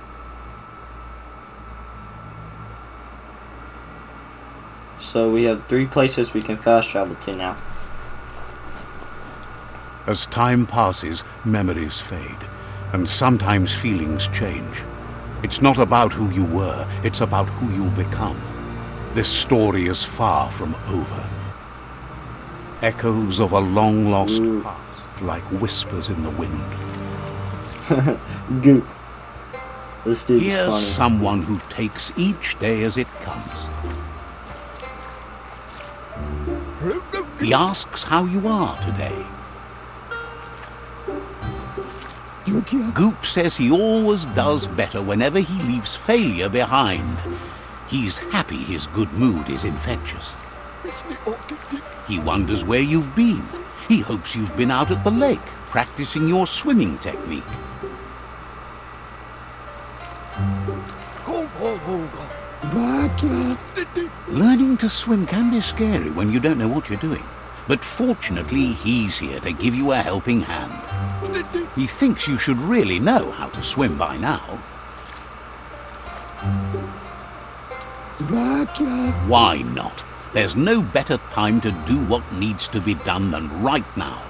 [SPEAKER 1] So we have 3 places we can fast travel to now.
[SPEAKER 2] As time passes, memories fade, and sometimes feelings change. It's not about who you were, it's about who you'll become. This story is far from over. Echoes of a long-lost past, like whispers in the wind.
[SPEAKER 1] Goop. This dude's
[SPEAKER 2] Here's
[SPEAKER 1] funny.
[SPEAKER 2] someone who takes each day as it comes. He asks how you are today. Goop says he always does better whenever he leaves failure behind. He's happy his good mood is infectious. He wonders where you've been. He hopes you've been out at the lake, practicing your swimming technique. Learning to swim can be scary when you don't know what you're doing. But fortunately, he's here to give you a helping hand. He thinks you should really know how to swim by now. Why not? There's no better time to do what needs to be done than right now.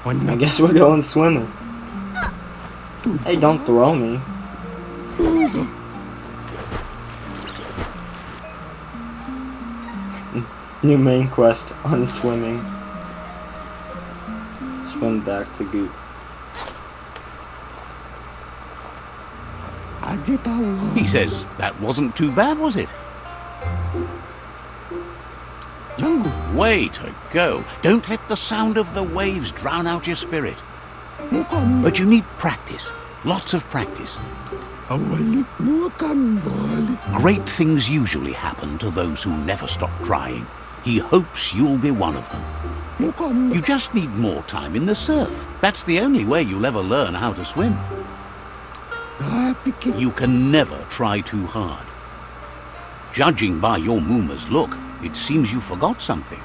[SPEAKER 1] I guess we're going swimming. Hey, don't throw me. New main quest, unswimming. Swim back to Goop.
[SPEAKER 2] He says that wasn't too bad, was it? Way to go. Don't let the sound of the waves drown out your spirit. But you need practice. Lots of practice. Great things usually happen to those who never stop trying. He hopes you'll be one of them. You just need more time in the surf. That's the only way you'll ever learn how to swim. You can never try too hard. Judging by your Mooma's look, it seems you forgot something.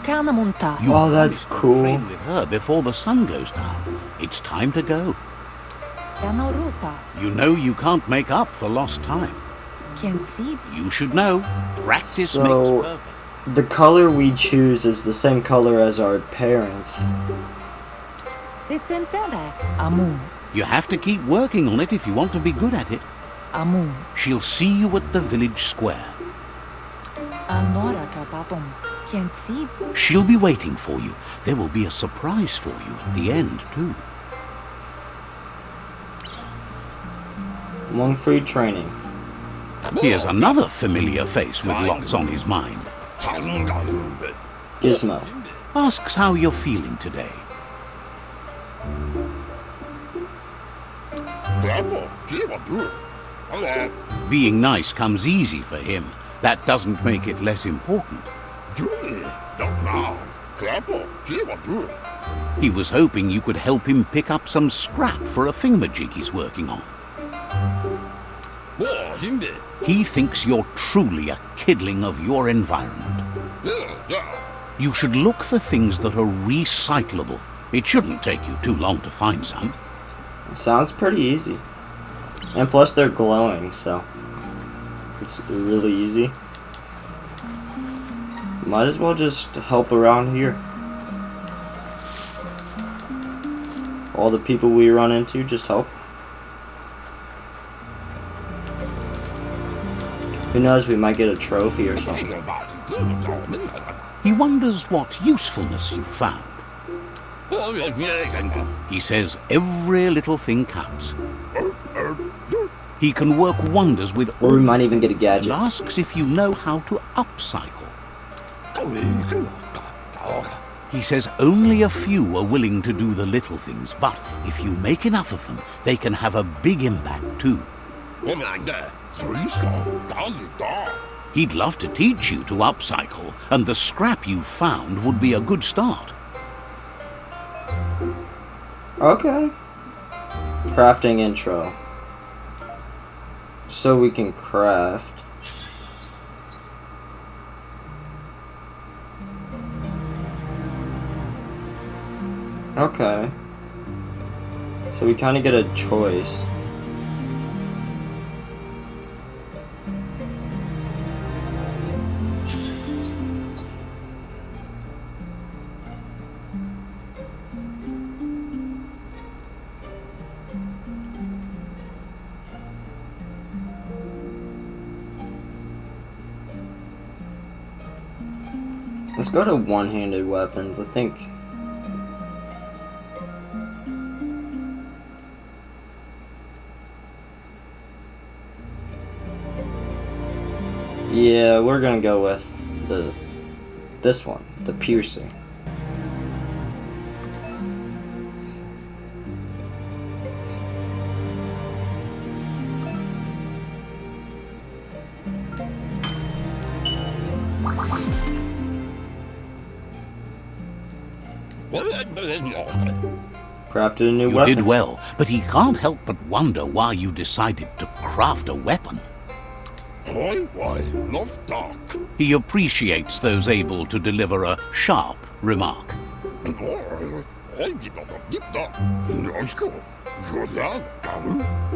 [SPEAKER 1] Oh, that's cool.
[SPEAKER 2] Train with her before the sun goes down. It's time to go. You know you can't make up for lost time. You should know. Practice makes perfect.
[SPEAKER 1] The color we choose is the same color as our parents.
[SPEAKER 2] You have to keep working on it if you want to be good at it. She'll see you at the village square. She'll be waiting for you. There will be a surprise for you at the end, too.
[SPEAKER 1] One free training.
[SPEAKER 2] Here's another familiar face with lots on his mind.
[SPEAKER 1] Gizmo.
[SPEAKER 2] Asks how you're feeling today. Being nice comes easy for him. That doesn't make it less important. He was hoping you could help him pick up some scrap for a thingamajig he's working on. He thinks you're truly a kidling of your environment. You should look for things that are recyclable. It shouldn't take you too long to find some.
[SPEAKER 1] Sounds pretty easy. And plus they're glowing, so it's really easy. Might as well just help around here. All the people we run into, just help. Who knows, we might get a trophy or something.
[SPEAKER 2] He wonders what usefulness you found. He says every little thing counts. He can work wonders with
[SPEAKER 1] Or we might even get a gadget.
[SPEAKER 2] and asks if you know how to upcycle. He says only a few are willing to do the little things, but if you make enough of them, they can have a big impact too. He'd love to teach you to upcycle, and the scrap you found would be a good start.
[SPEAKER 1] Okay. Crafting intro. So we can craft. Okay. So we kind of get a choice. Let's go to one-handed weapons, I think. Yeah, we're gonna go with this one, the piercing. Crafted a new
[SPEAKER 2] You
[SPEAKER 1] weapon.
[SPEAKER 2] did well, but he can't help but wonder why you decided to craft a weapon. He appreciates those able to deliver a sharp remark.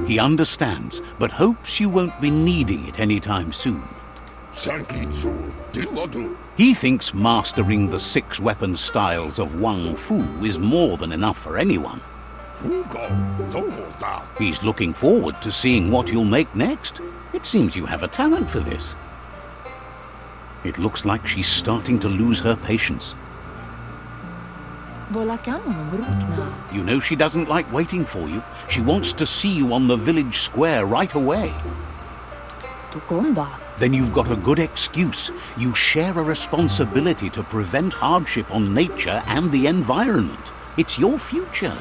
[SPEAKER 2] He understands, but hopes you won't be needing it anytime soon. He thinks mastering the 6 weapon styles of Wang Fu is more than enough for anyone. He's looking forward to seeing what you'll make next. It seems you have a talent for this. It looks like she's starting to lose her patience. You know she doesn't like waiting for you. She wants to see you on the village square right away. Then you've got a good excuse. You share a responsibility to prevent hardship on nature and the environment. It's your future.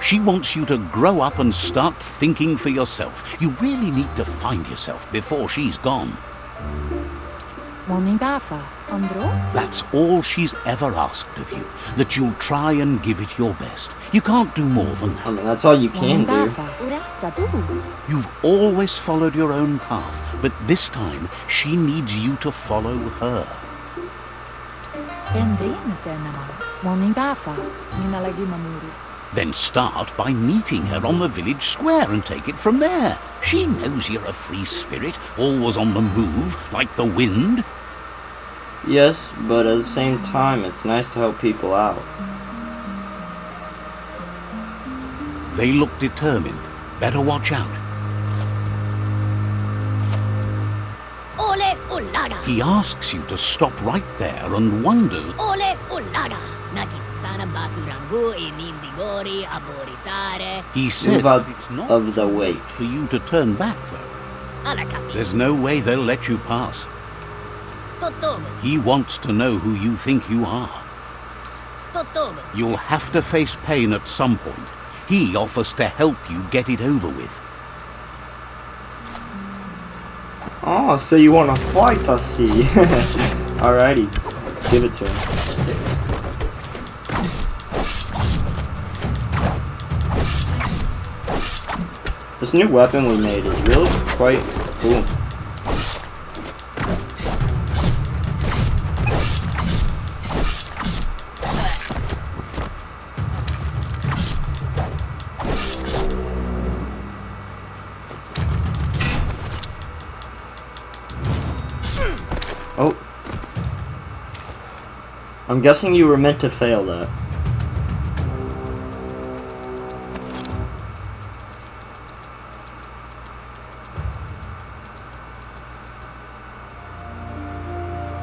[SPEAKER 2] She wants you to grow up and start thinking for yourself. You really need to find yourself before she's gone. That's all she's ever asked of you, that you'll try and give it your best. You can't do more than that.
[SPEAKER 1] I mean, that's all you can do.
[SPEAKER 2] You've always followed your own path, but this time she needs you to follow her. Then start by meeting her on the village square and take it from there. She knows you're a free spirit, always on the move, like the wind.
[SPEAKER 1] Yes, but at the same time, it's nice to help people out.
[SPEAKER 2] They look determined. Better watch out.
[SPEAKER 5] Ole ulaga.
[SPEAKER 2] He asks you to stop right there and wonders.
[SPEAKER 5] Ole ulaga. Nakisasana basurangu inindigori aboritare.
[SPEAKER 2] He said
[SPEAKER 1] Move out
[SPEAKER 2] that it's not
[SPEAKER 1] of the way.
[SPEAKER 2] for you to turn back, though.
[SPEAKER 5] Alakapi.
[SPEAKER 2] There's no way they'll let you pass.
[SPEAKER 5] Totomo.
[SPEAKER 2] He wants to know who you think you are.
[SPEAKER 5] Totomo.
[SPEAKER 2] You'll have to face pain at some point. He offers to help you get it over with.
[SPEAKER 1] Oh, so you want to fight, I see. Alrighty, let's give it to him. This new weapon we made is really quite cool. Oh. I'm guessing you were meant to fail that.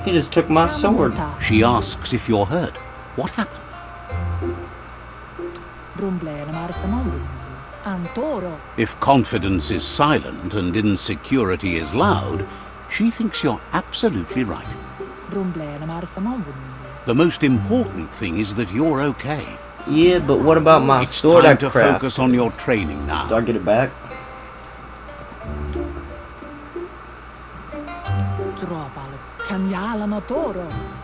[SPEAKER 1] He just took my sword.
[SPEAKER 2] She asks if you're hurt. What happened? If confidence is silent and insecurity is loud, she thinks you're absolutely right. The most important thing is that you're okay.
[SPEAKER 1] Yeah, but what about my
[SPEAKER 2] It's
[SPEAKER 1] sword I
[SPEAKER 2] time to
[SPEAKER 1] crafted?
[SPEAKER 2] focus on your training
[SPEAKER 1] Do
[SPEAKER 2] now.
[SPEAKER 1] I get it back?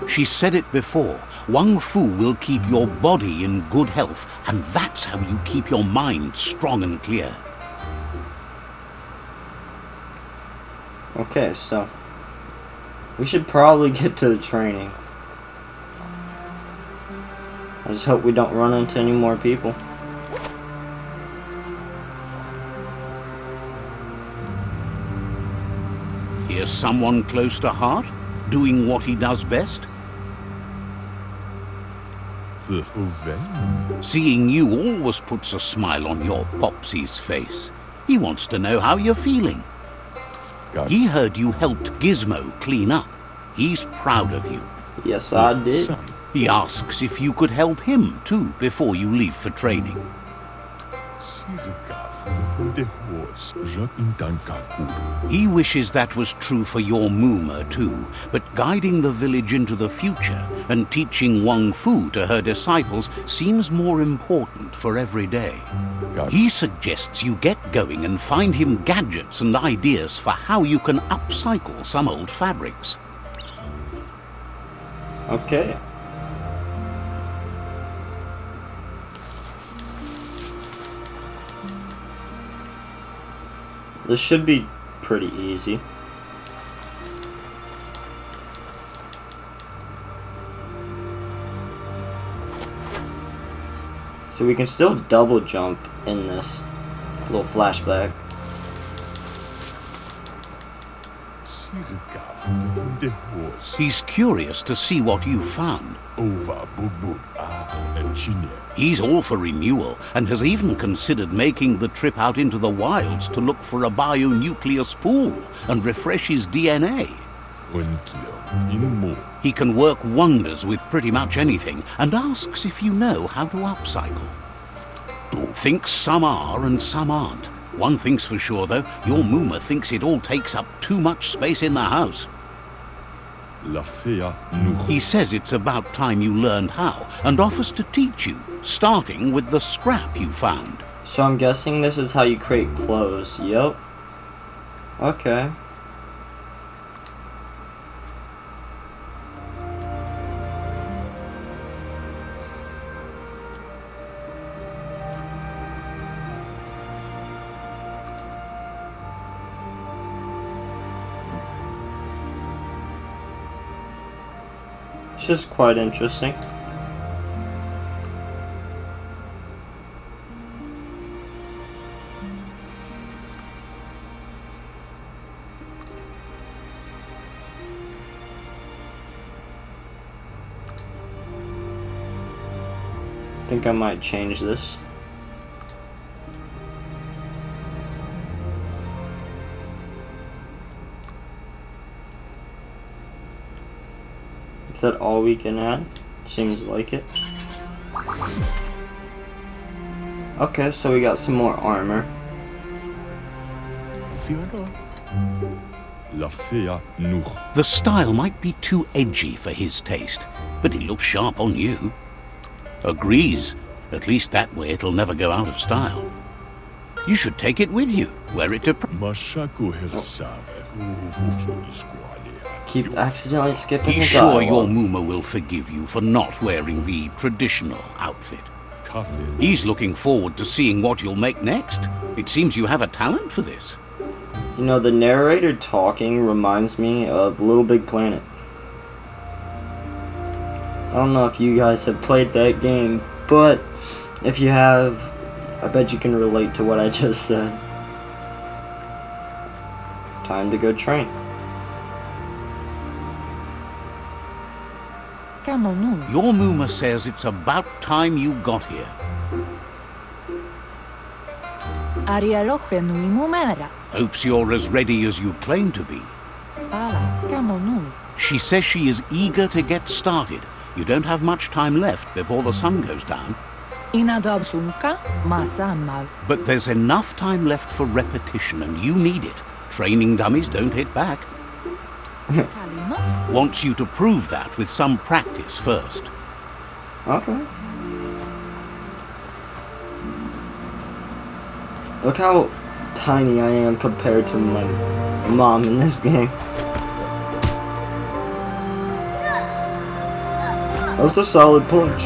[SPEAKER 2] She said it before. Wang Fu will keep your body in good health, and that's how you keep your mind strong and clear.
[SPEAKER 1] Okay, so we should probably get to the training. I just hope we don't run into any more people.
[SPEAKER 2] Here's someone close to heart, doing what he does best. Seeing you always puts a smile on your Popsy's face. He wants to know how you're feeling. He heard you helped Gizmo clean up. He's proud of you.
[SPEAKER 1] Yes, I did.
[SPEAKER 2] He asks if you could help him too before you leave for training. He wishes that was true for your Mooma too, but guiding the village into the future and teaching Wang Fu to her disciples seems more important for every day. He suggests you get going and find him gadgets and ideas for how you can upcycle some old fabrics.
[SPEAKER 1] Okay. This should be pretty easy. So we can still double jump in this little flashback.
[SPEAKER 2] He's curious to see what you found. He's all for renewal and has even considered making the trip out into the wilds to look for a bionucleus pool and refresh his DNA. He can work wonders with pretty much anything and asks if you know how to upcycle. Thinks some are and some aren't. One thing's for sure though, your Muma thinks it all takes up too much space in the house. He says it's about time you learned how and offers to teach you, starting with the scrap you found.
[SPEAKER 1] So I'm guessing this is how you create clothes. Yep. Okay. It's just quite interesting. I think I might change this. Is that all we can add? Seems like it. Okay, so we got some more armor.
[SPEAKER 2] The style might be too edgy for his taste, but it looks sharp on you. Agrees. At least that way it'll never go out of style. You should take it with you. Wear it to...
[SPEAKER 1] Keep accidentally skipping
[SPEAKER 2] He's
[SPEAKER 1] the
[SPEAKER 2] sure
[SPEAKER 1] dialogue.
[SPEAKER 2] your Muma will forgive you for not wearing the traditional outfit. He's looking forward to seeing what you'll make next. It seems you have a talent for this.
[SPEAKER 1] You know, the narrator talking reminds me of Little Big Planet. I don't know if you guys have played that game, but if you have, I bet you can relate to what I just said. Time to go train.
[SPEAKER 2] Your Muma says it's about time you got here. Hopes you're as ready as you claim to be. She says she is eager to get started. You don't have much time left before the sun goes down. But there's enough time left for repetition, and you need it. Training dummies don't hit back. Wants you to prove that with some practice first.
[SPEAKER 1] Okay. Look how tiny I am compared to my mom in this game. That was a solid punch.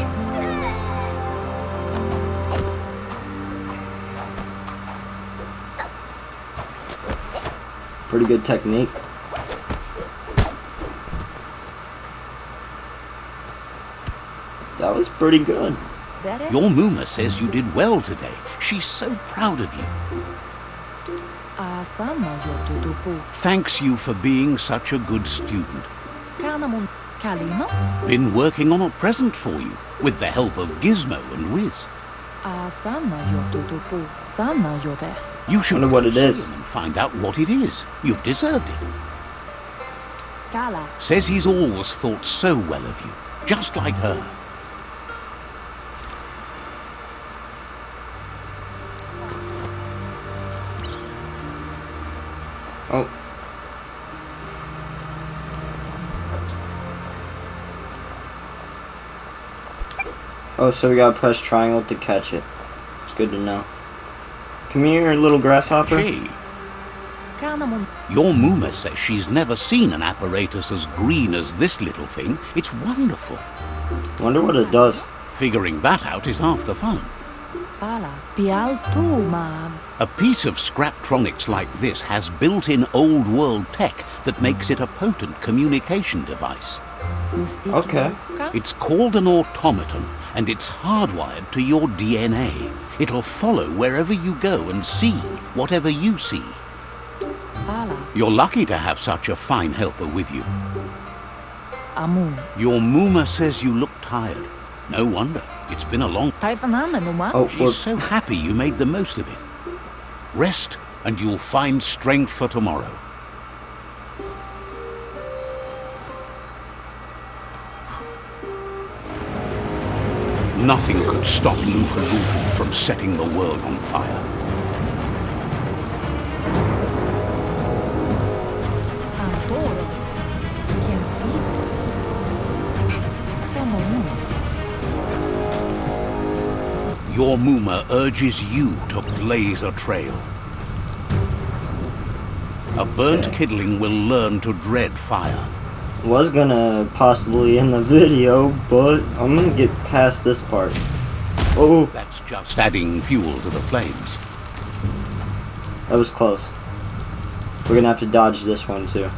[SPEAKER 1] Pretty good technique. That was pretty good.
[SPEAKER 2] Your Muma says you did well today. She's so proud of you. Thanks you for being such a good student. Been working on a present for you, with the help of Gizmo and Wiz. You should
[SPEAKER 1] Wonder what it
[SPEAKER 2] see
[SPEAKER 1] is.
[SPEAKER 2] him and find out what it is. You've deserved it. Says he's always thought so well of you, just like her.
[SPEAKER 1] Oh. Oh, so we gotta press triangle to catch it. It's good to know. Come here, little grasshopper.
[SPEAKER 2] She. Your Muma says she's never seen an apparatus as green as this little thing. It's wonderful.
[SPEAKER 1] Wonder what it does.
[SPEAKER 2] Figuring that out is half the fun. A piece of Scraptronics like this has built-in old-world tech that makes it a potent communication device.
[SPEAKER 1] Okay.
[SPEAKER 2] It's called an automaton, and it's hardwired to your DNA. It'll follow wherever you go and see whatever you see. You're lucky to have such a fine helper with you. Your Muma says you look tired. No wonder. It's been a long...
[SPEAKER 1] Oh,
[SPEAKER 2] She's so happy you made the most of it. Rest, and you'll find strength for tomorrow. Nothing could stop Lupa Lupa from setting the world on fire. Your Muma urges you to blaze a trail. A burnt kidling will learn to dread fire.
[SPEAKER 1] Was gonna possibly end the video, but I'm gonna get past this part. Oh,
[SPEAKER 2] That's just adding fuel to the flames.
[SPEAKER 1] that was close. We're gonna have to dodge this one too.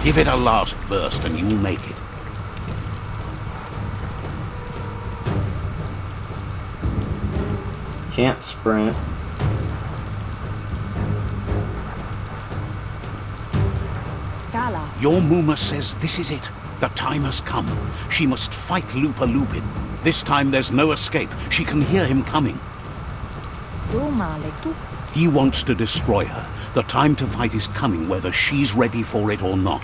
[SPEAKER 2] Give it a last burst and you'll make it.
[SPEAKER 1] Can't sprint.
[SPEAKER 2] Your Muma says this is it. The time has come. She must fight Lupa Lupin. This time there's no escape. She can hear him coming. He wants to destroy her. The time to fight is coming whether she's ready for it or not.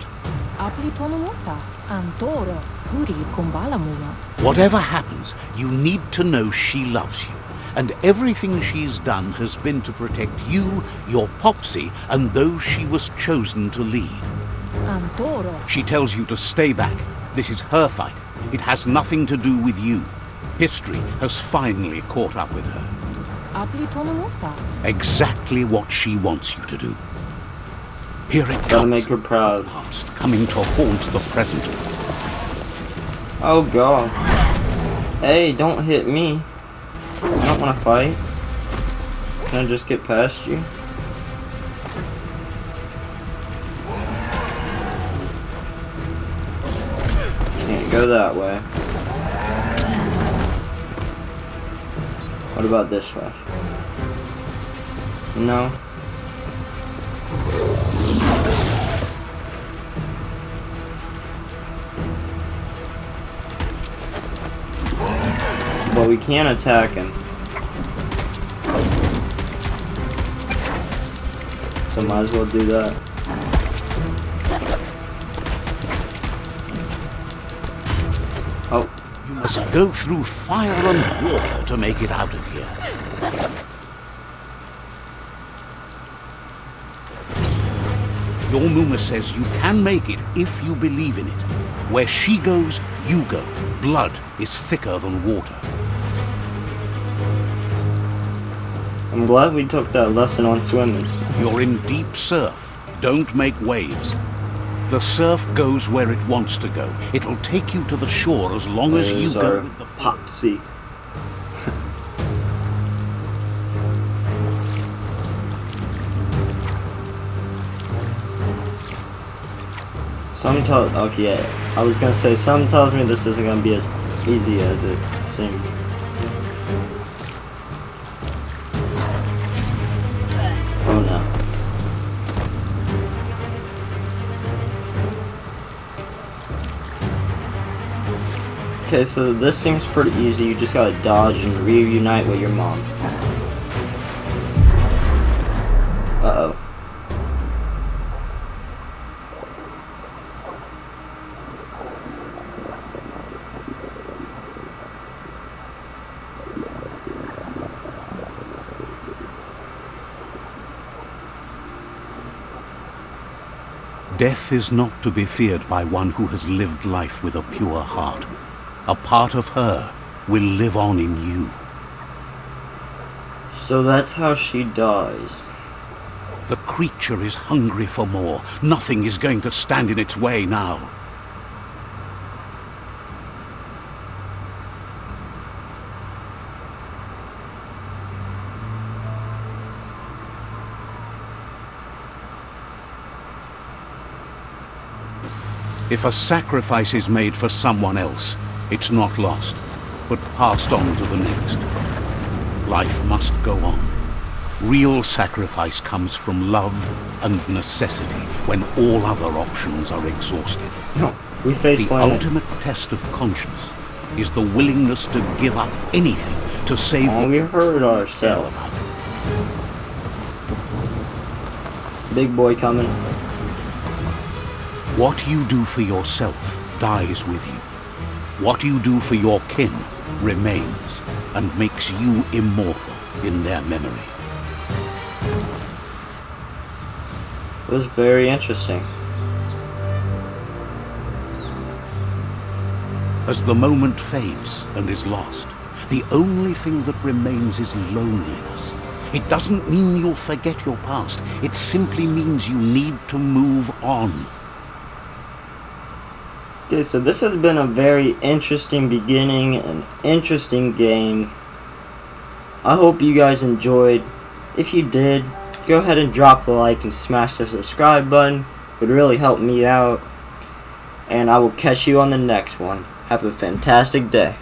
[SPEAKER 2] Whatever happens, you need to know she loves you. And everything she's done has been to protect you, your Popsy, and those she was chosen to lead. She tells you to stay back. This is her fight. It has nothing to do with you. History has finally caught up with her. Exactly what she wants you to do. Here it comes.
[SPEAKER 1] Gotta make her proud.
[SPEAKER 2] The past coming to haunt the present.
[SPEAKER 1] Oh god. Hey, don't hit me. I don't want to fight. Can I just get past you? Can't go that way. What about this way? No. But we can attack him. So might as well do that. Oh.
[SPEAKER 2] You must go through fire and water to make it out of here. Your Muma says you can make it if you believe in it. Where she goes, you go. Blood is thicker than water.
[SPEAKER 1] I'm glad we took that lesson on swimming.
[SPEAKER 2] You're in deep surf. Don't make waves. The surf goes where it wants to go. It'll take you to the shore as long as you go with the flow.
[SPEAKER 1] Popsy. Okay, I was gonna say, something tells me this isn't gonna be as easy as it seems. Oh no. Okay, so this seems pretty easy. You just gotta dodge and reunite with your mom. Uh-oh.
[SPEAKER 2] Death is not to be feared by one who has lived life with a pure heart. A part of her will live on in you.
[SPEAKER 1] So that's how she dies.
[SPEAKER 2] The creature is hungry for more. Nothing is going to stand in its way now. If a sacrifice is made for someone else, it's not lost, but passed on to the next. Life must go on. Real sacrifice comes from love and necessity when all other options are exhausted.
[SPEAKER 1] No, we face
[SPEAKER 2] The ultimate test of conscience is the willingness to give up anything to save
[SPEAKER 1] Oh, we hurt ourselves. Big boy coming.
[SPEAKER 2] What you do for yourself dies with you. What you do for your kin remains and makes you immortal in their memory.
[SPEAKER 1] It was very interesting.
[SPEAKER 2] As the moment fades and is lost, the only thing that remains is loneliness. It doesn't mean you'll forget your past. It simply means you need to move on.
[SPEAKER 1] Okay, so this has been a very interesting beginning, an interesting game. I hope you guys enjoyed. If you did, go ahead and drop a like and smash the subscribe button. It would really help me out. And I will catch you on the next one. Have a fantastic day.